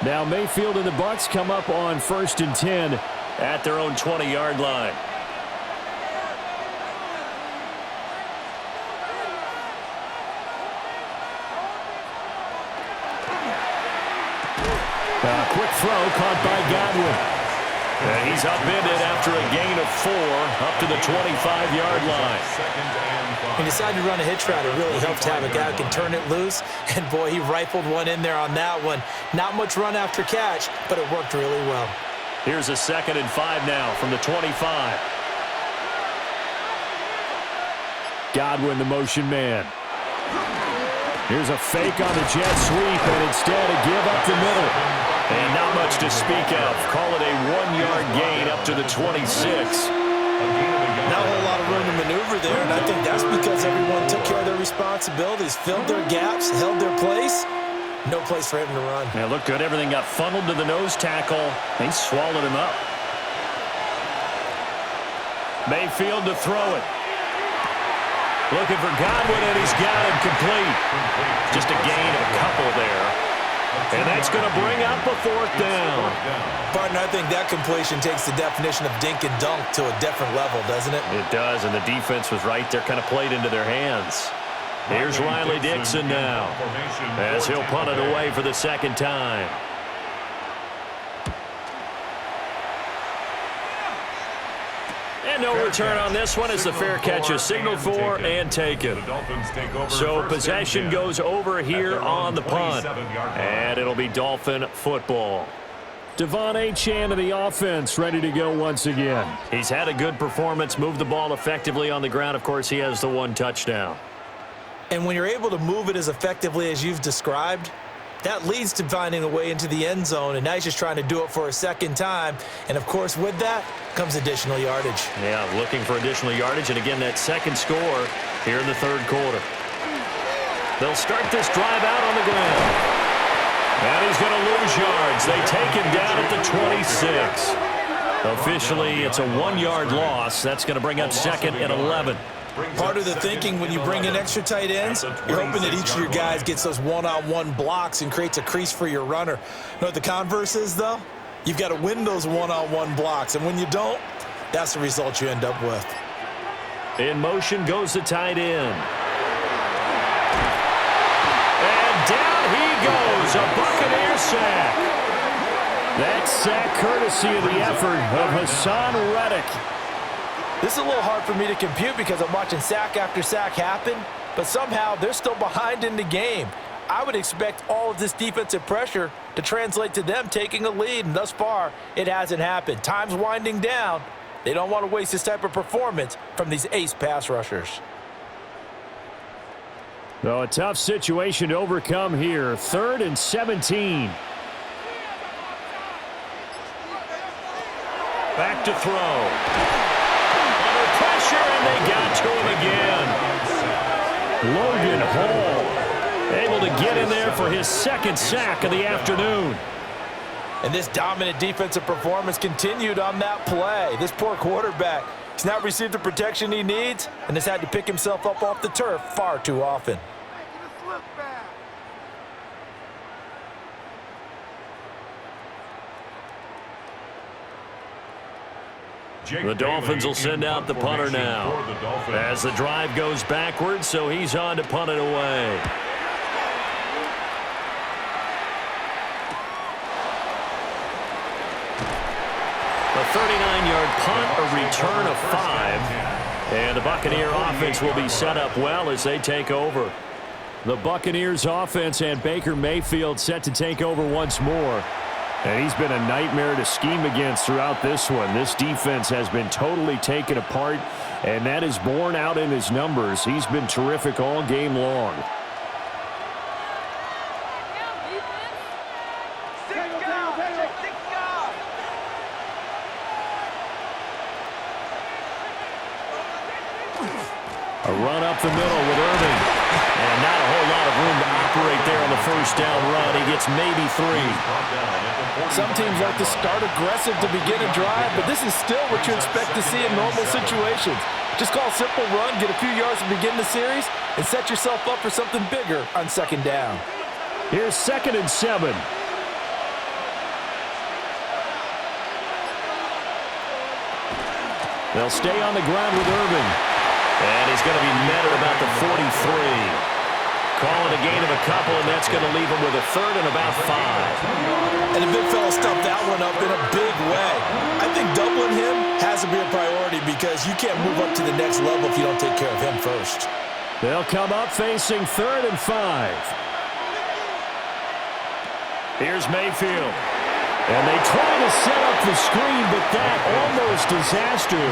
Now Mayfield and the Bucs come up on 1st and 10 at their own 20-yard line. Quick throw caught by Godwin. And he's upended after a gain of 4 up to the 25-yard line. He decided to run a hitch route. It really helped to have a guy who can turn it loose. And, boy, he rifled one in there on that one. Not much run after catch, but it worked really well. Here's a 2nd and 5 now from the 25. Godwin, the motion man. Here's a fake on the jet sweep, and instead a give up the middle. And not much to speak of. Call it a 1-yard gain up to the 26. Not a whole lot of room to maneuver there, and I think that's because everyone took care of their responsibilities, filled their gaps, held their place. No place for him to run. Yeah, looked good. Everything got funneled to the nose tackle. They swallowed him up. Mayfield to throw it. Looking for Godwin, and he's got him complete. Just a gain of a couple there. And that's going to bring up a 4th down. Partner, I think that completion takes the definition of dink and dunk to a different level, doesn't it? It does, and the defense was right there, kind of played into their hands. Here's Riley Dixon now, as he'll punt it away for the second time. And no return on this one as the fair catch is signaled for and taken. So possession goes over here on the punt. And it'll be Dolphin football. Devon Achane of the offense ready to go once again. He's had a good performance, moved the ball effectively on the ground. Of course, he has the one touchdown. And when you're able to move it as effectively as you've described, that leads to finding a way into the end zone, and now he's just trying to do it for a second time. And, of course, with that comes additional yardage. Yeah, looking for additional yardage, and again, that second score here in the third quarter. They'll start this drive out on the ground. And he's going to lose yards. They take him down at the 26. Officially, it's a 1-yard loss. That's going to bring up second and 11. Part of the thinking when you bring in extra tight ends, you're hoping that each of your guys gets those one-on-one blocks and creates a crease for your runner. You know what the converse is, though? You've got to win those one-on-one blocks, and when you don't, that's the result you end up with. In motion goes the tight end. And down he goes, a Buccaneer sack. That sack courtesy of the effort of Hassan Reddick. This is a little hard for me to compute because I'm watching sack after sack happen, but somehow they're still behind in the game. I would expect all of this defensive pressure to translate to them taking a lead, and thus far, it hasn't happened. Time's winding down. They don't want to waste this type of performance from these ace pass rushers. So a tough situation to overcome here. 3rd and 17. Back to throw. Pressure, and they got to him again. Logan Hall able to get in there for his second sack of the afternoon. And this dominant defensive performance continued on that play. This poor quarterback, he's not received the protection he needs and has had to pick himself up off the turf far too often. The Dolphins will send out the punter now as the drive goes backwards, so he's on to punt it away. A 39-yard punt, a return of 5, and the Buccaneer offense will be set up well as they take over. The Buccaneers offense and Baker Mayfield set to take over once more. And he's been a nightmare to scheme against throughout this one. This defense has been totally taken apart, and that is borne out in his numbers. He's been terrific all game long. A run up the middle with Irving. And not a whole lot of room to operate there on the first down run. He gets maybe 3. Some teams like to start aggressive to begin a drive, but this is still what you expect to see in normal situations. Just call a simple run, get a few yards to begin the series, and set yourself up for something bigger on second down. Here's 2nd and 7. They'll stay on the ground with Irving. And he's going to be met at about the 43. Calling a gain of a couple, and that's going to leave him with a 3rd and about 5. And the big fella stuffed that one up in a big way. I think doubling him has to be a priority because you can't move up to the next level if you don't take care of him first. They'll come up facing 3rd and 5. Here's Mayfield. And they try to set up the screen, but that almost disaster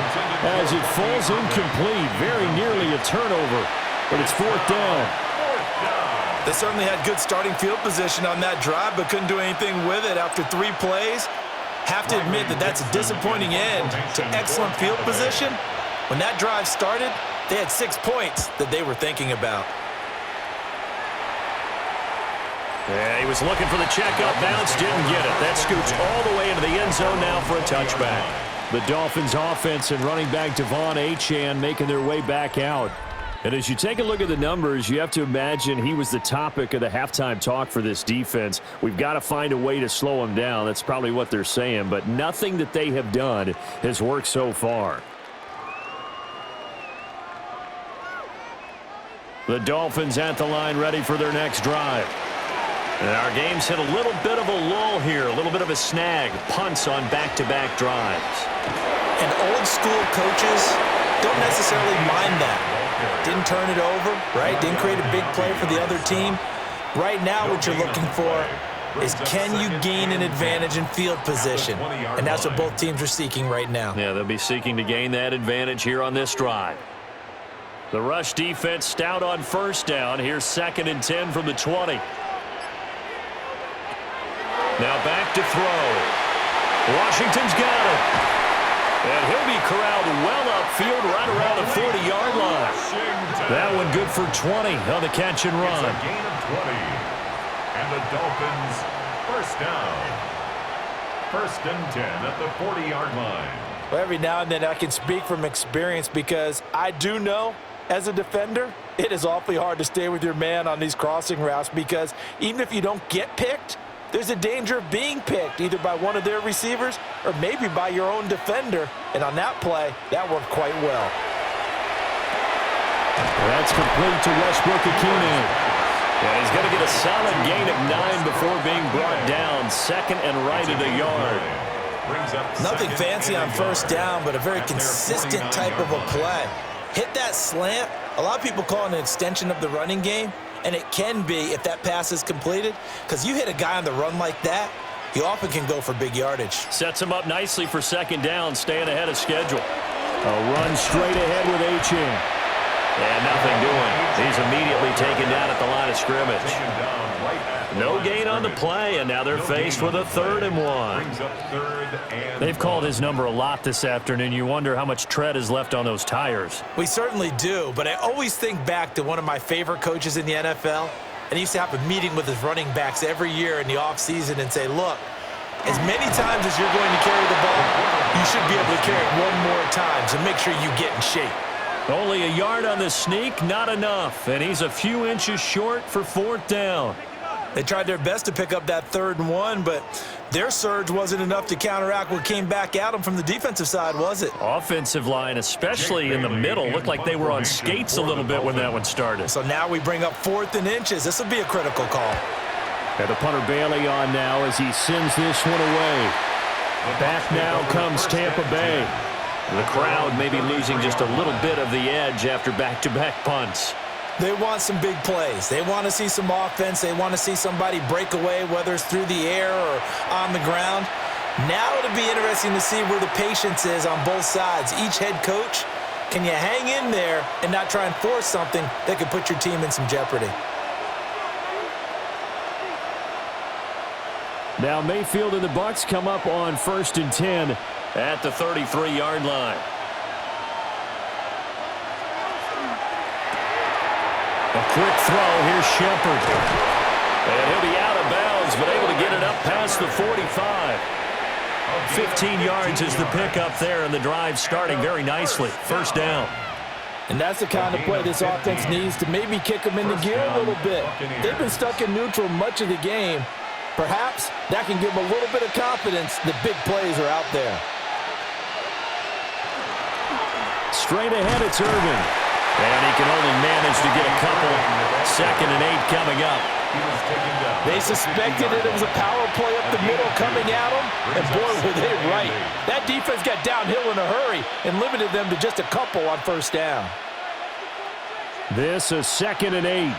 as it falls incomplete. Very nearly a turnover, but it's 4th down. They certainly had good starting field position on that drive, but couldn't do anything with it after 3 plays. Have to admit that that's a disappointing end to excellent field position. When that drive started, they had 6 points that they were thinking about. Yeah, he was looking for the checkup bounce, didn't get it. That scoots all the way into the end zone now for a touchback. The Dolphins offense and running back Devon Achane making their way back out. And as you take a look at the numbers, you have to imagine he was the topic of the halftime talk for this defense. We've got to find a way to slow him down. That's probably what they're saying, but nothing that they have done has worked so far. The Dolphins at the line ready for their next drive. And our game's hit a little bit of a lull here, a little bit of a snag. Punts on back-to-back drives. And old school coaches don't necessarily mind that. Didn't turn it over, right? Didn't create a big play for the other team. Right now what you're looking for is can you gain an advantage in field position? And that's what both teams are seeking right now. Yeah, they'll be seeking to gain that advantage here on this drive. The rush defense stout on first down. Here's 2nd and 10 from the 20. Now back to throw. Washington's got it. And he'll be corralled well upfield right around the 40-yard line. That one good for 20 on the catch and run. It's a gain of 20. And the Dolphins, first down. 1st and 10 at the 40-yard line. Well, every now and then I can speak from experience because I do know, as a defender, it is awfully hard to stay with your man on these crossing routes because even if you don't get picked, there's a danger of being picked either by one of their receivers or maybe by your own defender. And on that play, that worked quite well. That's complete to Westbrook-Ikhine. Yeah, he's going to get a solid gain of 9 before being brought down. 2nd and right at a yard. Nothing fancy on first down, but a very consistent type of a play. Hit that slant. A lot of people call it an extension of the running game, and it can be if that pass is completed, because you hit a guy on the run like that, he often can go for big yardage. Sets him up nicely for 2nd down, staying ahead of schedule. A run straight ahead with Achane. And nothing doing. He's immediately taken down at the line of scrimmage. No gain on the play, and now they're faced with a 3rd and 1. They've called his number a lot this afternoon. You wonder how much tread is left on those tires. We certainly do, but I always think back to one of my favorite coaches in the NFL, and he used to have a meeting with his running backs every year in the offseason and say, look, as many times as you're going to carry the ball, you should be able to carry it one more time, so make sure you get in shape. Only a yard on the sneak, not enough, and he's a few inches short for 4th down. They tried their best to pick up that 3rd and 1, but their surge wasn't enough to counteract what came back at them from the defensive side, was it? Offensive line, especially in the middle, looked like they were on skates a little bit when that one started. So now we bring up 4th and inches. This will be a critical call. And the punter Bailey on now as he sends this one away. Back now comes Tampa Bay. The crowd may be losing just a little bit of the edge after back-to-back punts. They want some big plays. They want to see some offense. They want to see somebody break away, whether it's through the air or on the ground. Now it'll be interesting to see where the patience is on both sides. Each head coach, can you hang in there and not try and force something that could put your team in some jeopardy? Now Mayfield and the Bucs come up on 1st and 10 at the 33-yard line. A quick throw. Here's Shepard. And he'll be out of bounds, but able to get it up past the 45. 15 yards is the pickup there, and the drive starting very nicely. 1st down. And that's the kind of play this offense needs to maybe kick them into gear a little bit. They've been stuck in neutral much of the game. Perhaps that can give them a little bit of confidence that big plays are out there. Straight ahead, it's Irvin. And he can only manage to get a couple. 2nd and 8 coming up. They suspected it was a power play up the middle coming at them, and boy, were they right. That defense got downhill in a hurry and limited them to just a couple on 1st down. This is 2nd and 8.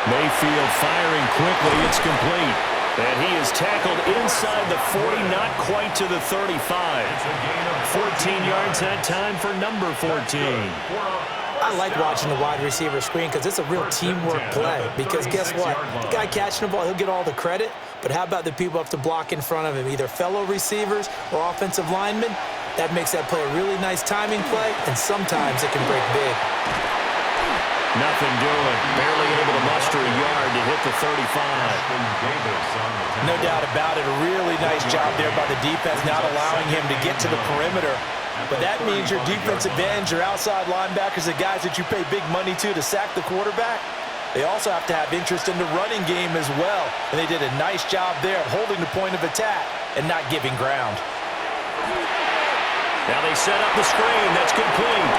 Mayfield firing quickly. It's complete. And he is tackled inside the 40, not quite to the 35. 14 yards that time for number 14. I like watching the wide receiver screen because it's a real teamwork play. Because guess what? The guy catching the ball, he'll get all the credit. But how about the people up to block in front of him, either fellow receivers or offensive linemen? That makes that play a really nice timing play, and sometimes it can break big. Nothing doing. Barely able to muster a yard to hit the 35. No doubt about it. A really nice job there by the defense, not allowing him to get to the perimeter. But that means your defensive ends, your outside linebackers, the guys that you pay big money to sack the quarterback, they also have to have interest in the running game as well. And they did a nice job there of holding the point of attack and not giving ground. Now they set up the screen. That's complete.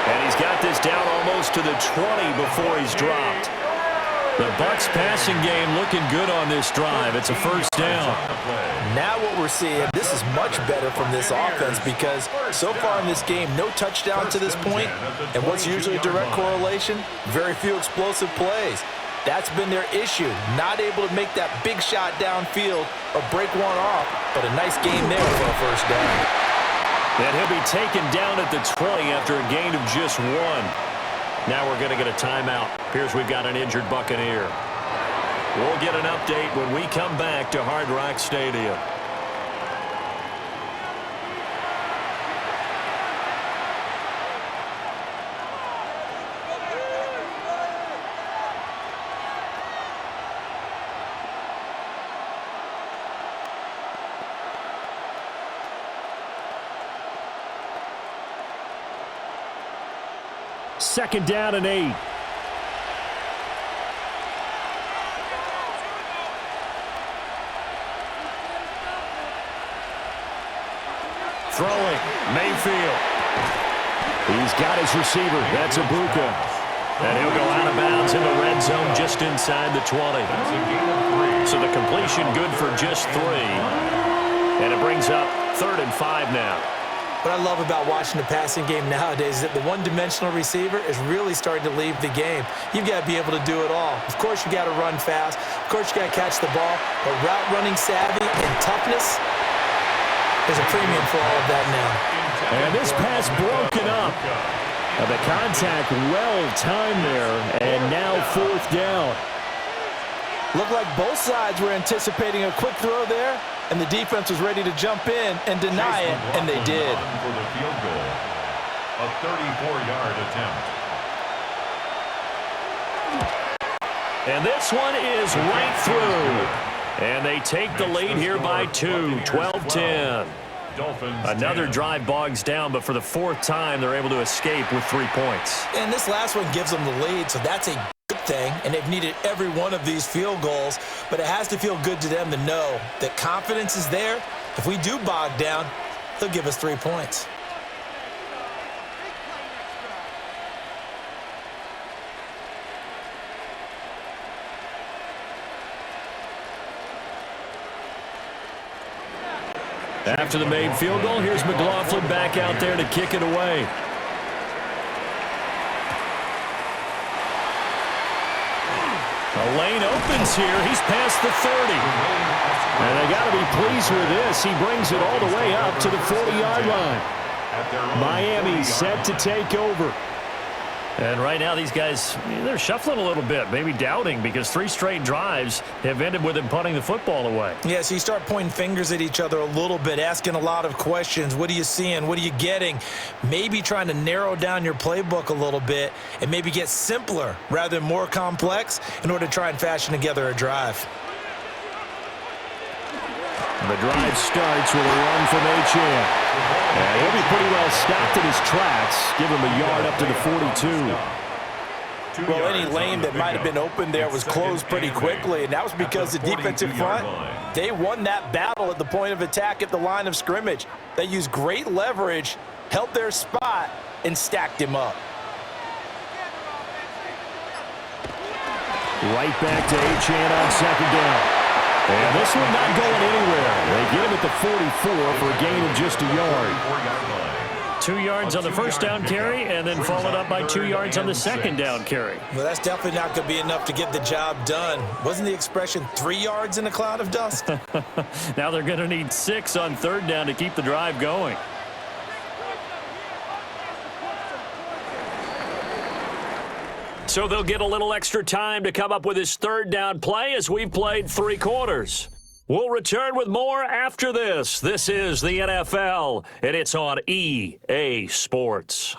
And he's got this down almost to the 20 before he's dropped. The Bucs passing game looking good on this drive. It's a first down. Now what we're seeing, this is much better from this offense because so far in this game, no touchdown to this point. And what's usually a direct correlation? Very few explosive plays. That's been their issue, not able to make that big shot downfield or break one off, but a nice game there for a first down. And he'll be taken down at the 20 after a gain of just 1. Now we're going to get a timeout. Appears we've got an injured Buccaneer. We'll get an update when we come back to Hard Rock Stadium. Second down and 8. Throwing, Mayfield. He's got his receiver. That's Ibuka. And he'll go out of bounds in the red zone just inside the 20. So the completion good for just 3. And it brings up 3rd and 5 now. What I love about watching the passing game nowadays is that the one-dimensional receiver is really starting to leave the game. You've got to be able to do it all. Of course, you got to run fast. Of course, you got to catch the ball. But route running savvy and toughness, there's a premium for all of that now. And this pass broken up. The contact well-timed there, and now 4th down. Looked like both sides were anticipating a quick throw there, and the defense was ready to jump in and deny it, and they did. For the field goal, a 34-yard attempt. And this one is right through. And they take the lead here by 2, 12-10. Another drive bogs down, but for the 4th time, they're able to escape with 3 points. And this last one gives them the lead, so that's a good thing, and they've needed every one of these field goals, but it has to feel good to them to know that confidence is there. If we do bog down, they'll give us 3 points. After the made field goal, here's McLaughlin back out there to kick it away. The lane opens here. He's past the 30. And they got to be pleased with this. He brings it all the way up to the 40-yard line. Miami set to take over. And right now these guys, they're shuffling a little bit, maybe doubting, because 3 straight drives have ended with them punting the football away. Yeah, so you start pointing fingers at each other a little bit, asking a lot of questions. What are you seeing? What are you getting? Maybe trying to narrow down your playbook a little bit and maybe get simpler rather than more complex in order to try and fashion together a drive. The drive starts with a run from Achane. And he'll be pretty well stopped in his tracks. Give him a yard up to the 42. Well, any lane that might have been open there was closed pretty quickly, and that was because the defensive front, they won that battle at the point of attack at the line of scrimmage. They used great leverage, held their spot, and stacked him up. Right back to Achane on 2nd down. And this one not going anywhere. They get him at the 44 for a gain of just a yard. 2 yards on the first down carry, and then followed up by 2 yards on the second down carry. Well, that's definitely not going to be enough to get the job done. Wasn't the expression 3 yards in a cloud of dust? Now they're going to need 6 on 3rd down to keep the drive going. So they'll get a little extra time to come up with his 3rd down play as we've played 3 quarters. We'll return with more after this. This is the NFL, and it's on EA Sports.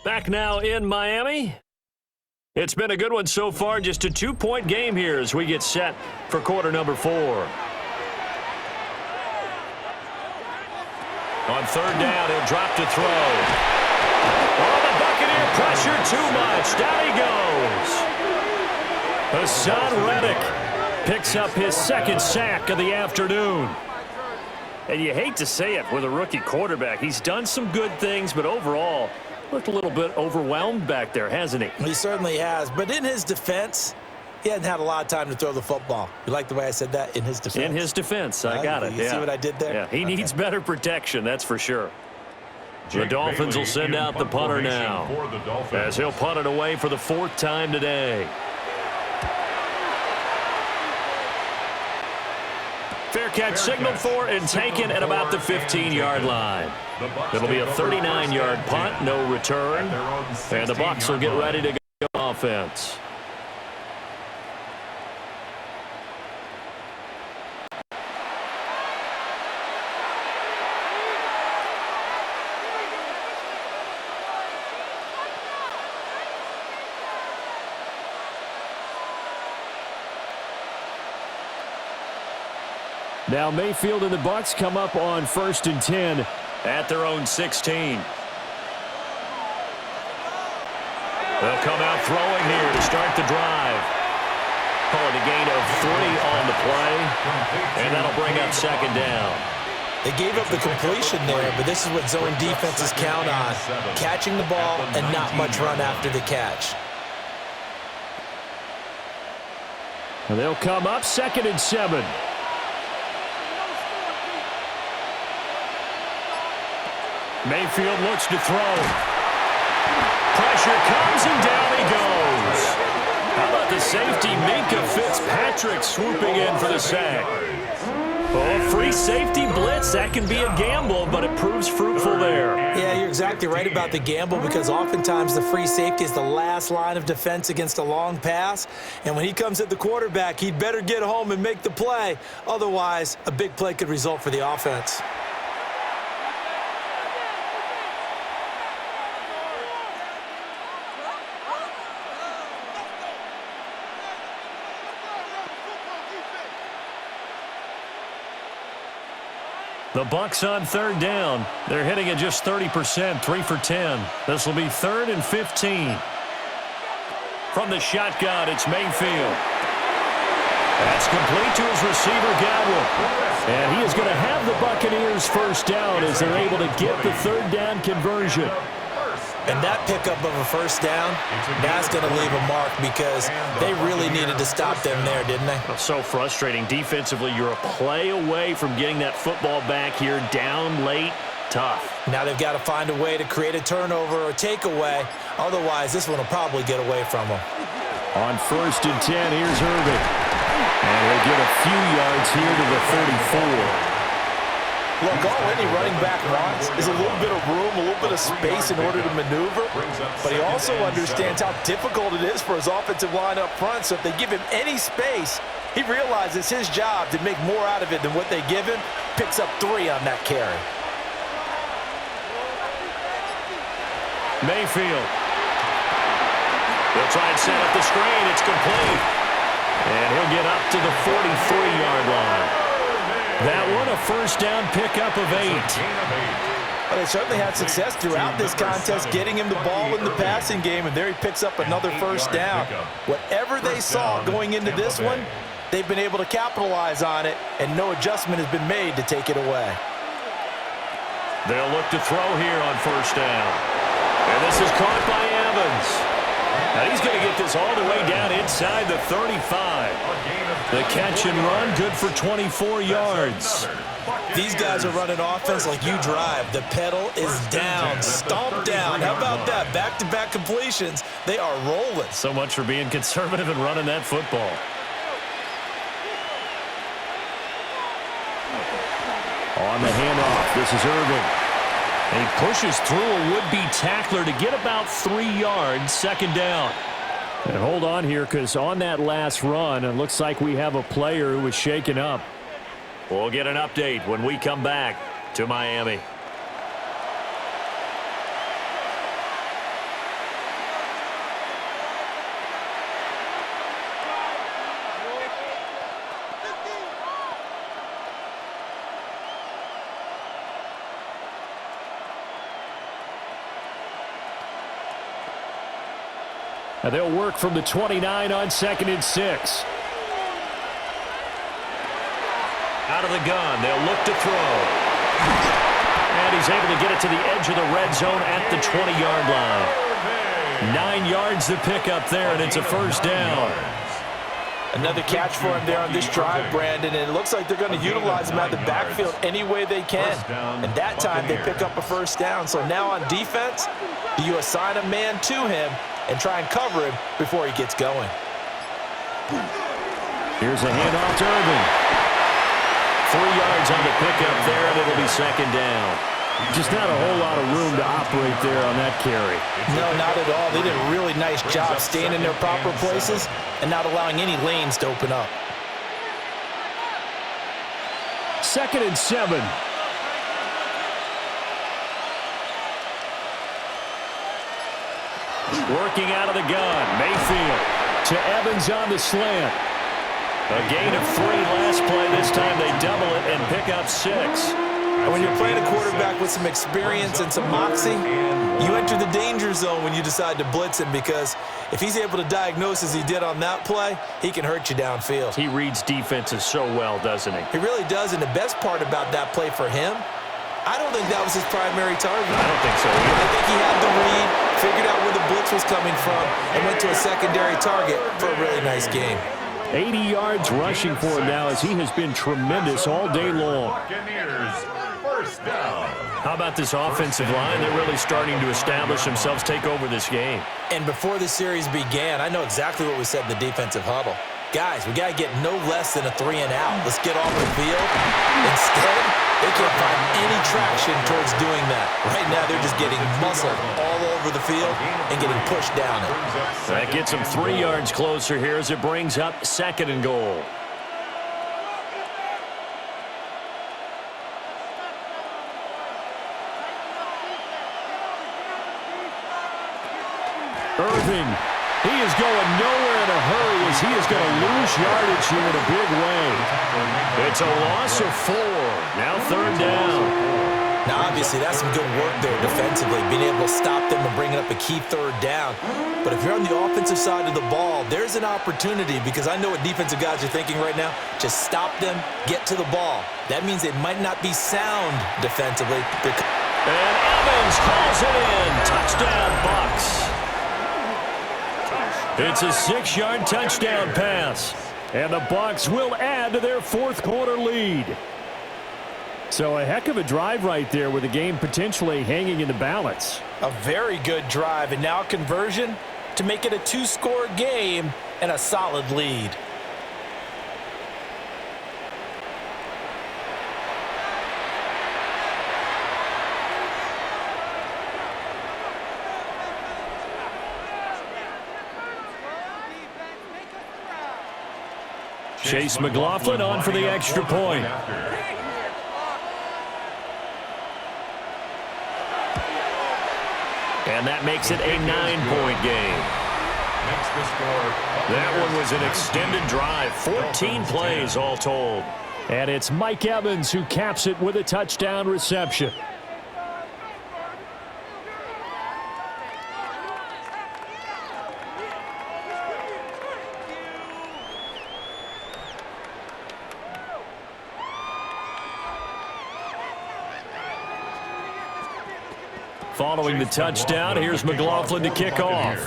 Back now in Miami. It's been a good one so far. Just a 2-point game here as we get set for quarter number 4. On third down, he'll drop to throw. Oh, the Buccaneer pressure too much. Down he goes. Hassan Reddick picks up his second sack of the afternoon. And you hate to say it with a rookie quarterback. He's done some good things, but overall, looked a little bit overwhelmed back there, hasn't he? He certainly has. But in his defense, he hadn't had a lot of time to throw the football. You like the way I said that? In his defense? In his defense. I got it. You see what I did there? Yeah, he needs better protection, that's for sure. The Dolphins will send out the punter now, as he'll punt it away for the fourth time today. Fair catch signaled for and taken at about the 15-yard line. It'll be a 39-yard punt, no return, and the Bucs will get ready to go offense. Now Mayfield and the Bucs come up on 1st and 10 at their own 16. They'll come out throwing here to start the drive. Calling a gain of 3 on the play, and that'll bring up second down. They gave up the completion there, but this is what zone defenses count on. Catching the ball and not much run after the catch. And they'll come up 2nd and 7. Mayfield looks to throw. Pressure comes and down he goes. How about the safety, Minka Fitzpatrick, swooping in for the sack. Oh, free safety blitz, that can be a gamble, but it proves fruitful there. Yeah, you're exactly right about the gamble, because oftentimes the free safety is the last line of defense against a long pass. And when he comes at the quarterback, he'd better get home and make the play. Otherwise, a big play could result for the offense. The Bucs on 3rd down. They're hitting at just 30%, 3 for 10. This will be 3rd and 15. From the shotgun, it's Mayfield. That's complete to his receiver, Godwin. And he is going to have the Buccaneers first down as they're able to get the 3rd down conversion. And that pickup of a first down, that's going to leave a mark, because they really needed to stop them there, didn't they? So frustrating. Defensively, you're a play away from getting that football back here, down late, tough. Now they've got to find a way to create a turnover or takeaway. Otherwise, this one will probably get away from them. On 1st and 10, here's Irvin. And he'll get a few yards here to the 34. Look, all any running back wants is a little bit of room, a little bit of space in order to maneuver, but he also understands how difficult it is for his offensive line up front, so if they give him any space, he realizes his job to make more out of it than what they give him, picks up 3 on that carry. Mayfield. He'll try and set up the screen. It's complete. And he'll get up to the 43-yard line. That one, a first down pickup of 8. Well, they certainly had success throughout this contest getting him the ball in the passing game, and there he picks up another first down. Whatever they saw going into this one, they've been able to capitalize on it, and no adjustment has been made to take it away. They'll look to throw here on first down. And this is caught by Evans. Now he's going to get this all the way down inside the 35. The catch and run, good for 24 yards. These guys are running offense like you drive. The pedal is down, stomp down. How about that? Back-to-back completions. They are rolling. So much for being conservative and running that football. On the handoff, this is Irvin. And he pushes through a would-be tackler to get about 3 yards, second down. And hold on here, because on that last run, it looks like we have a player who was shaken up. We'll get an update when we come back to Miami. And they'll work from the 29 on 2nd and 6. Out of the gun, they'll look to throw. And he's able to get it to the edge of the red zone at the 20-yard line. 9 yards to pick up there, and it's a first down. Another catch for him there on this drive, Brandon, and it looks like they're going to utilize him out of the backfield any way they can. And that time they pick up a first down. So now on defense, do you assign a man to him and try and cover him before he gets going? Here's a handoff to Irving. 3 yards on the pickup there, and it'll be second down. Just not a whole lot of room to operate there on that carry. No, not at all. They did a really nice job staying in their proper places and not allowing any lanes to open up. 2nd and 7. Working out of the gun, Mayfield To Evans on the slant. A gain of 3 last play. This time they double it and pick up 6. And when you're playing a quarterback with some experience and some moxie, you enter the danger zone when you decide to blitz him, because if he's able to diagnose as he did on that play, he can hurt you downfield. He reads defenses so well, doesn't he? He really does, and the best part about that play for him, I don't think that was his primary target. I don't think so either. I think he had the read, figured out where the blitz was coming from, and went to a secondary target for a really nice game. 80 yards rushing for him now, as he has been tremendous all day long. How about this offensive line? They're really starting to establish themselves, take over this game. And before the series began, I know exactly what we said in the defensive huddle. Guys, we got to get no less than a 3 and out. Let's get off the field. Instead, they can't find any traction towards doing that. Right now, they're just getting muscled all over the field and getting pushed down it. That gets them 3 yards closer here as it brings up 2nd and goal. Irving, he is going nowhere in a hurry, as he is going to lose yardage here in a big way. It's a loss of 4. Now 3rd down. Now, obviously, that's some good work there defensively, being able to stop them and bringing up a key 3rd down. But if you're on the offensive side of the ball, there's an opportunity, because I know what defensive guys are thinking right now. Just stop them, get to the ball. That means they might not be sound defensively. And Evans calls it in. Touchdown, Bucs. It's a 6-yard touchdown pass, and the Bucs will add to their 4th quarter lead. So a heck of a drive right there, with the game potentially hanging in the balance. A very good drive, and now conversion to make it a 2-score game and a solid lead. Chase McLaughlin on for the extra point. And that makes it a 9-point game. That one was an extended drive. 14 plays all told. And it's Mike Evans who caps it with a touchdown reception. Following the touchdown, here's McLaughlin to kick off.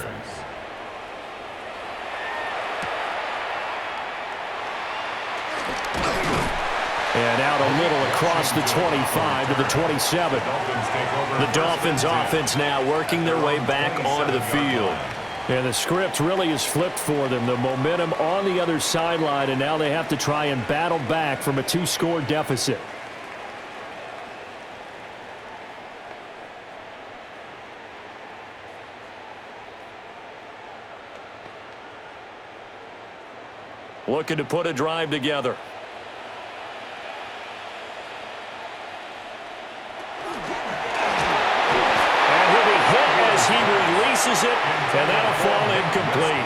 And out a little across the 25 to the 27. The Dolphins offense now working their way back onto the field. And the script really is flipped for them. The momentum on the other sideline, and now they have to try and battle back from a 2-score deficit. Looking to put a drive together. And he'll be hit as he releases misses it, and that'll fall incomplete.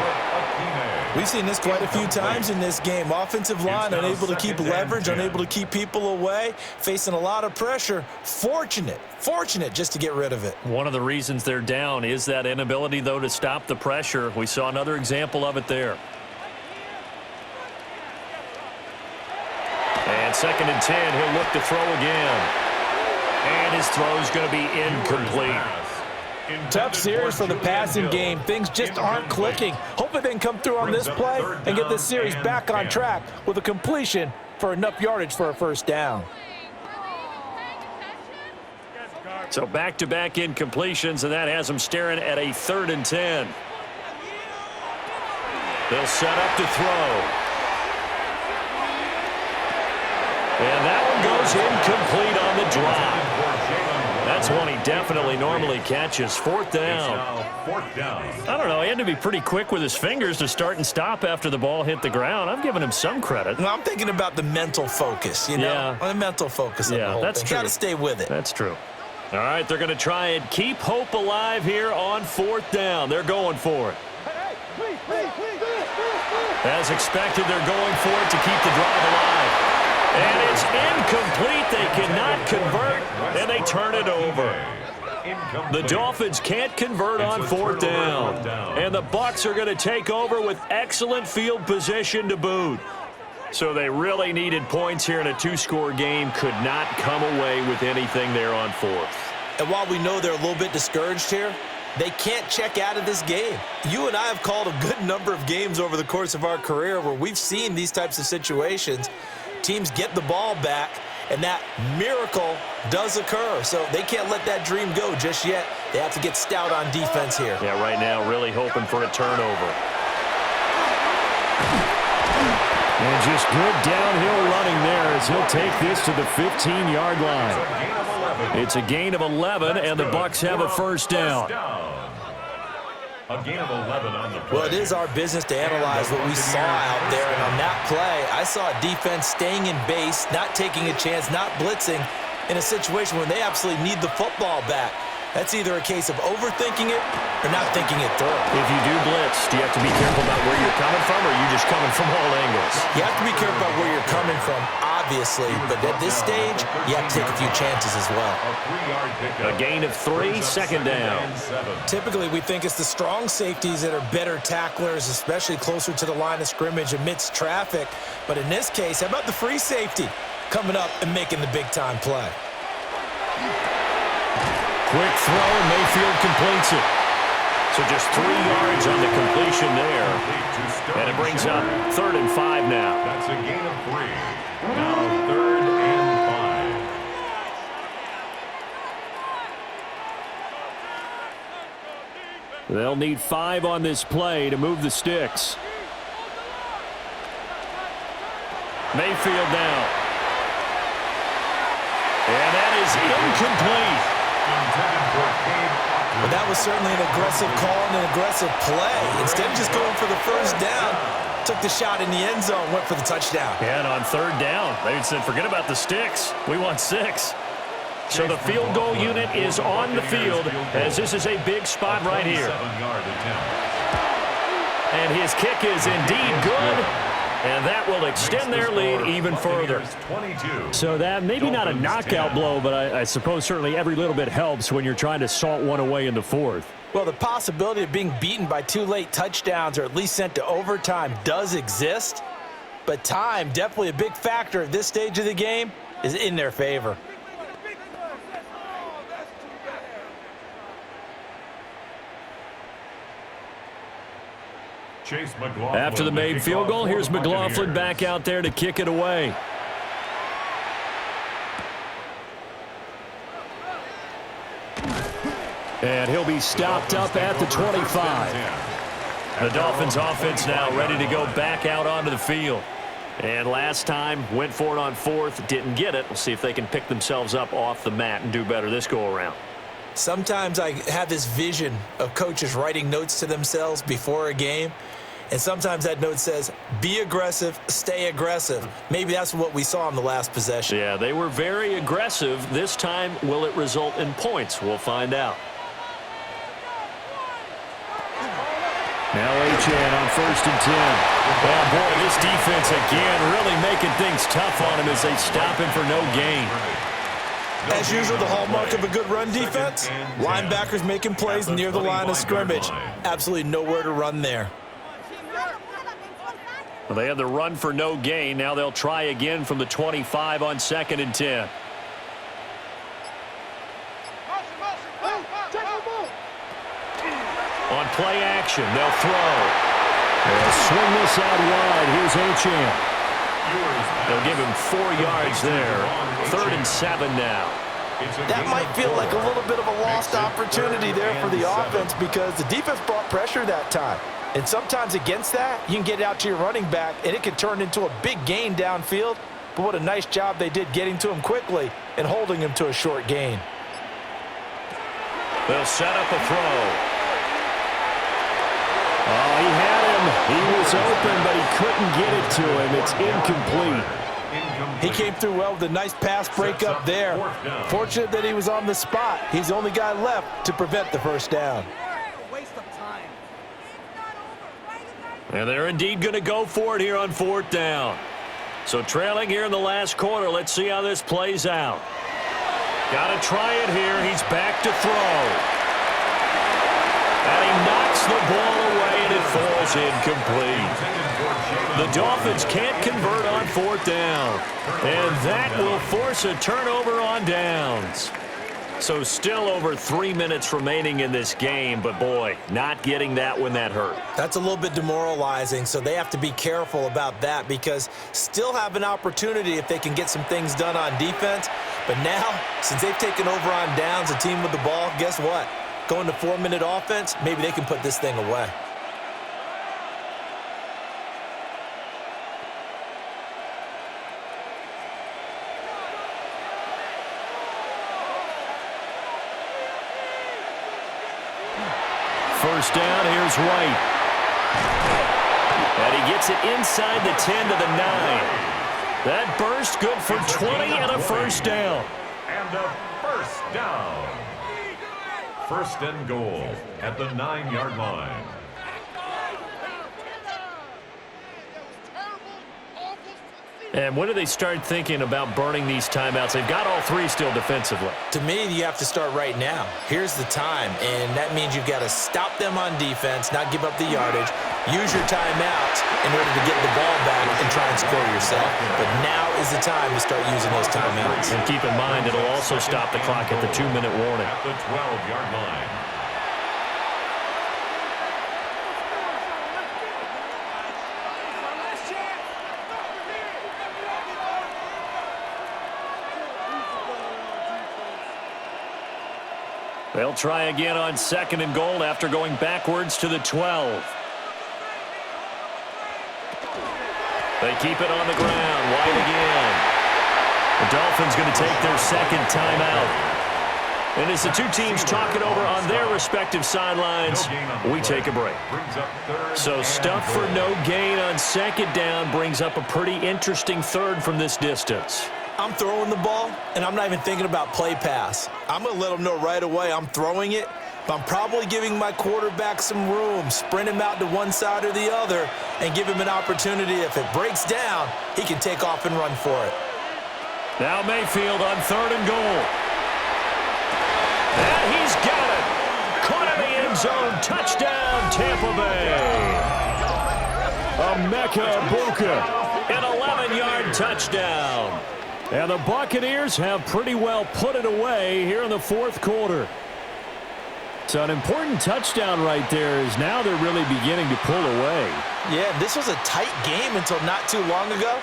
We've seen this quite a few times in this game. Offensive line unable to keep leverage, unable to keep people away, facing a lot of pressure. Fortunate just to get rid of it. One of the reasons they're down is that inability, though, to stop the pressure. We saw another example of it there. And 2nd and 10, he'll look to throw again. And his throw's going to be incomplete. Tough series for the passing game. Things just aren't clicking. Hopefully they can come through on this play and get this series back on track with a completion for enough yardage for a first down. So back-to-back incompletions, and that has them staring at a 3rd and 10. They'll set up to throw. And that one goes incomplete on the drop. That's one he definitely normally catches. 4th down. I don't know. He had to be pretty quick with his fingers to start and stop after the ball hit the ground. I've given him some credit. Well, I'm thinking about the mental focus, you know? The mental focus of the whole that's thing. true. Got to stay with it. That's true. All right, they're going to try and keep hope alive here on 4th down. They're going for it. As expected, they're going for it to keep the drive alive. And it's incomplete. They cannot convert, and they turn it over. The Dolphins can't convert on 4th down. And the Bucs are going to take over with excellent field position to boot. So they really needed points here in a 2-score game. Could not come away with anything there on 4th. And while we know they're a little bit discouraged here, they can't check out of this game. You and I have called a good number of games over the course of our career where we've seen these types of situations. Teams get the ball back, and that miracle does occur. So they can't let that dream go just yet. They have to get stout on defense here. Yeah, right now really hoping for a turnover. And just good downhill running there as he'll take this to the 15-yard line. It's a gain of 11, and the Bucs have a first down. A gain of 11 on the play. Well, it is our business to analyze what we saw out there. And on that play, I saw a defense staying in base, not taking a chance, not blitzing in a situation when they absolutely need the football back. That's either a case of overthinking it or not thinking it through. If you do blitz, do you have to be careful about where you're coming from, or are you just coming from all angles? You have to be careful about where you're coming from, obviously. But at this stage, you have to take a few chances as well. A gain of 3, 2nd down. Typically, we think it's the strong safeties that are better tacklers, especially closer to the line of scrimmage amidst traffic. But in this case, how about the free safety coming up and making the big-time play? Quick throw, and Mayfield completes it. So just 3 yards on the completion there. And it brings up 3rd and 5 now. That's a gain of 3. Now 3rd and 5. They'll need 5 on this play to move the sticks. Mayfield now. And that is incomplete. But that was certainly an aggressive call and an aggressive play. Instead of just going for the first down, took the shot in the end zone, went for the touchdown. Yeah, and on 3rd down, they said, forget about the sticks. We want 6. So the field goal unit is on the field as this is a big spot right here. And his kick is indeed good. And that will extend their lead even further. So that maybe not a knockout blow, but I suppose certainly every little bit helps when you're trying to salt one away in the 4th. Well, the possibility of being beaten by 2 late touchdowns or at least sent to overtime does exist. But time, definitely a big factor at this stage of the game, is in their favor. After the made field goal, here's McLaughlin back out there to kick it away. And he'll be stopped up at the 25. The Dolphins offense now ready to go back out onto the field. And last time, went for it on 4th, didn't get it. We'll see if they can pick themselves up off the mat and do better this go-around. Sometimes I have this vision of coaches writing notes to themselves before a game. And sometimes that note says, be aggressive, stay aggressive. Maybe that's what we saw in the last possession. Yeah, they were very aggressive. This time, will it result in points? We'll find out. Now Achan on 1st and 10. Oh, boy, this defense again really making things tough on him as they stop him for no gain. As usual, the hallmark of a good run defense, linebackers making plays near the line of scrimmage. Absolutely nowhere to run there. Well, they have the run for no gain. Now they'll try again from the 25 on 2nd and 10. On play action, they'll throw. They'll swing this out wide. Here's Achan. They'll give him 4 yards there. 3rd and 7 now. That might feel like a little bit of a lost opportunity there for the offense because the defense brought pressure that time. And sometimes against that, you can get it out to your running back, and it can turn into a big gain downfield. But what a nice job they did getting to him quickly and holding him to a short gain. They'll set up a throw. Oh, he had him. He was open, but he couldn't get it to him. It's incomplete. He came through well with a nice pass breakup there. Fortunate that he was on the spot. He's the only guy left to prevent the first down. And they're indeed going to go for it here on 4th down. So trailing here in the last quarter. Let's see how this plays out. Got to try it here. He's back to throw. And he knocks the ball away, and it falls incomplete. The Dolphins can't convert on 4th down. And that will force a turnover on downs. So still over 3 minutes remaining in this game, but boy, not getting that when that hurt. That's a little bit demoralizing, so they have to be careful about that because still have an opportunity if they can get some things done on defense. But now, since they've taken over on downs, a team with the ball, guess what? Going to 4-minute offense, maybe they can put this thing away. First down, here's White. And he gets it inside the 10 to the 9. That burst good for 20 and a first down. And a first down. 1st and goal at the 9-yard line. And when do they start thinking about burning these timeouts? They've got all 3 still defensively. To me, you have to start right now. Here's the time, and that means you've got to stop them on defense, not give up the yardage, use your timeouts in order to get the ball back and try and score yourself. But now is the time to start using those timeouts. And keep in mind, it'll also stop the clock at the 2-minute warning. At the 12-yard line. They'll try again on 2nd and goal after going backwards to the 12. They keep it on the ground. White again. The Dolphins going to take their 2nd timeout. And as the 2 teams talk it over on their respective sidelines, we take a break. So stuff for no gain on 2nd down brings up a pretty interesting 3rd from this distance. I'm throwing the ball, and I'm not even thinking about play pass. I'm going to let them know right away I'm throwing it, but I'm probably giving my quarterback some room, sprint him out to one side or the other, and give him an opportunity. If it breaks down, he can take off and run for it. Now Mayfield on 3rd and goal. And he's got it. Caught in the end zone. Touchdown, Tampa Bay. Emeka Egbuka, an 11-yard touchdown. And the Buccaneers have pretty well put it away here in the 4th quarter. So an important touchdown right there is now they're really beginning to pull away. Yeah, this was a tight game until not too long ago.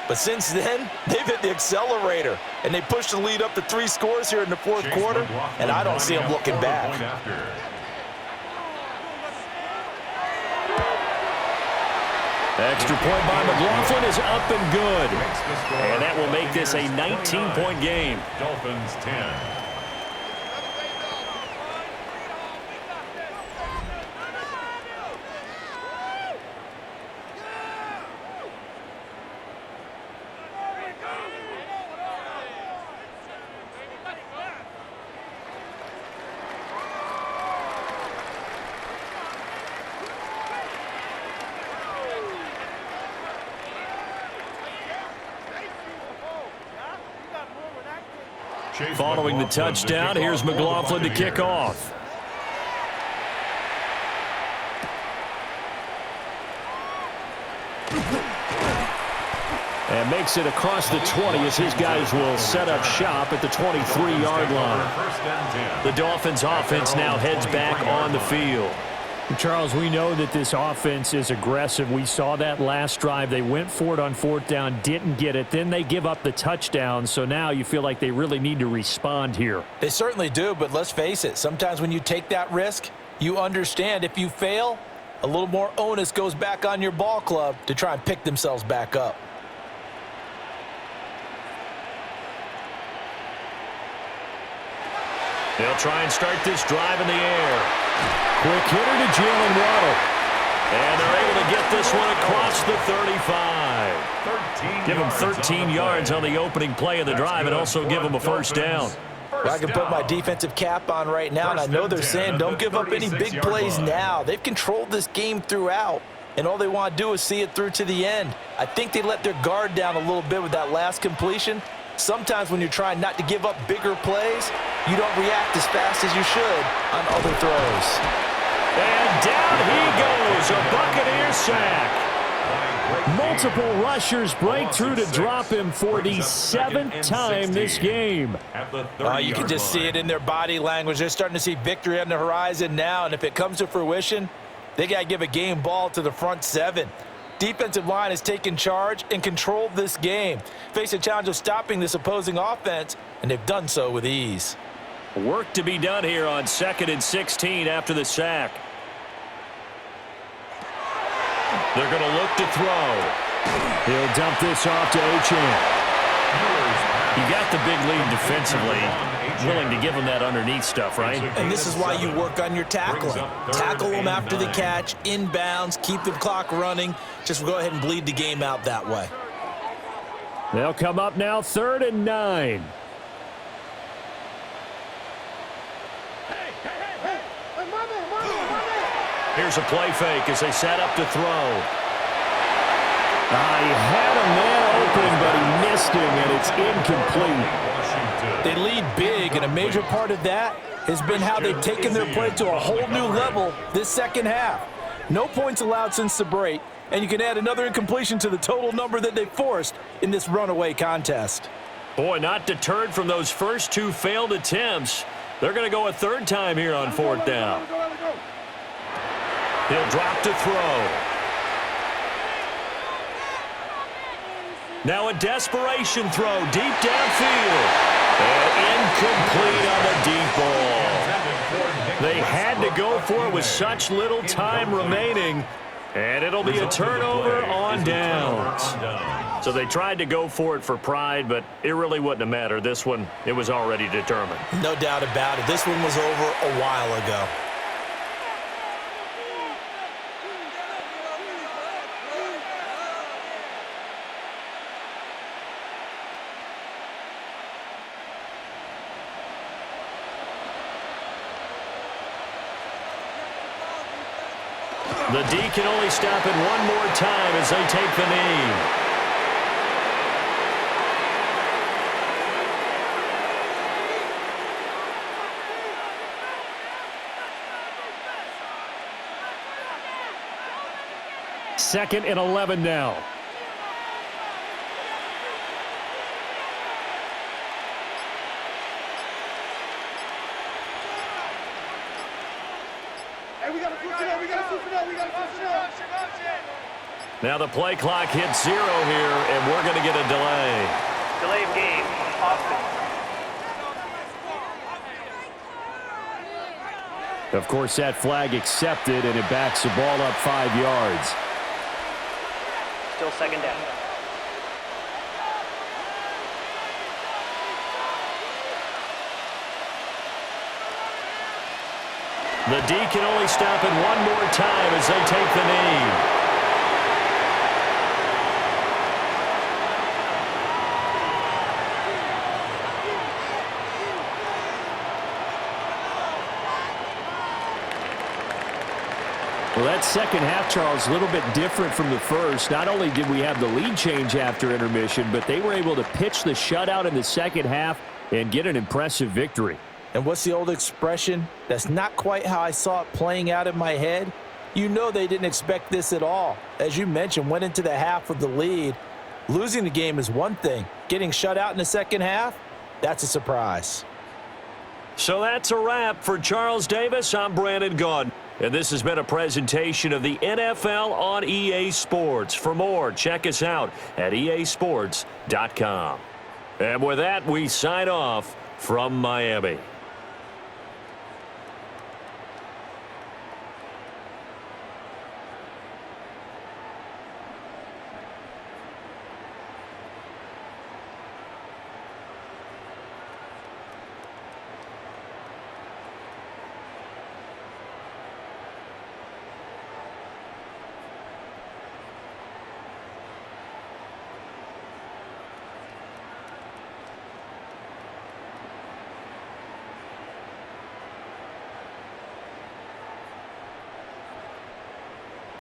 But since then, they've hit the accelerator. And they pushed the lead up to 3 scores here in the 4th quarter. And I don't see them looking back. Extra point by McLaughlin is up and good. And that will make this a 19-point game. Dolphins 10. Following the touchdown, here's McLaughlin to kick off. And makes it across the 20 as his guys will set up shop at the 23-yard line. The Dolphins offense now heads back on the field. Charles, we know that this offense is aggressive. We saw that last drive. They went for it on fourth down, didn't get it. Then they give up the touchdown. So now you feel like they really need to respond here. They certainly do, but let's face it. Sometimes when you take that risk, you understand if you fail, a little more onus goes back on your ball club to try and pick themselves back up. They'll try and start this drive in the air. Quick hitter to Jalen Waddle. And they're able to get this one across the 35. Give them 13 yards on the opening play of the drive and also give them a first down. Well, I can put my defensive cap on right now, and I know they're saying don't give up any big plays now. They've controlled this game throughout, and all they want to do is see it through to the end. I think they let their guard down a little bit with that last completion. Sometimes when you're trying not to give up bigger plays, you don't react as fast as you should on other throws. And down he goes, a Buccaneer sack. Multiple rushers break through to drop him for the 7th time this game. You can just see it in their body language. They're starting to see victory on the horizon now, and if it comes to fruition, they got to give a game ball to the front 7. Defensive line has taken charge and controlled this game. Face a challenge of stopping this opposing offense, and they've done so with ease. Work to be done here on 2nd and 16 after the sack. They're going to look to throw. He'll dump this off to Achane. You got the big lead defensively. Willing to give them that underneath stuff, right? And this is why you work on your tackling. Tackle them after the catch, inbounds, keep the clock running. Just go ahead and bleed the game out that way. They'll come up now 3rd and 9. Here's a play fake as they set up to throw. He had a man open, but he missed him, and it's incomplete. They lead big, and a major part of that has been how they've taken their play to a whole new level this second half. No points allowed since the break, and you can add another incompletion to the total number that they forced in this runaway contest. Boy, not deterred from those first 2 failed attempts. They're going to go a 3rd time here on 4th down. He'll drop to throw. Now a desperation throw deep downfield. And incomplete on the deep ball. They had to go for it with such little time remaining. And it'll be a turnover on downs. So they tried to go for it for pride, but it really wouldn't have mattered. This one, it was already determined. No doubt about it. This one was over a while ago. The D can only stop it one more time as they take the knee. Second and 11 now. Now the play clock hits 0 here, and we're going to get a delay. Delay of game. Of course, that flag accepted, and it backs the ball up 5 yards. Still 2nd down. The D can only stop it one more time as they take the knee. Well, that second half, Charles, a little bit different from the first. Not only did we have the lead change after intermission, but they were able to pitch the shutout in the second half and get an impressive victory. And what's the old expression? That's not quite how I saw it playing out in my head. You know they didn't expect this at all. As you mentioned, went into the half with the lead. Losing the game is one thing. Getting shut out in the second half, that's a surprise. So that's a wrap for Charles Davis. I'm Brandon Gaudin. And this has been a presentation of the NFL on EA Sports. For more, check us out at easports.com. And with that, we sign off from Miami.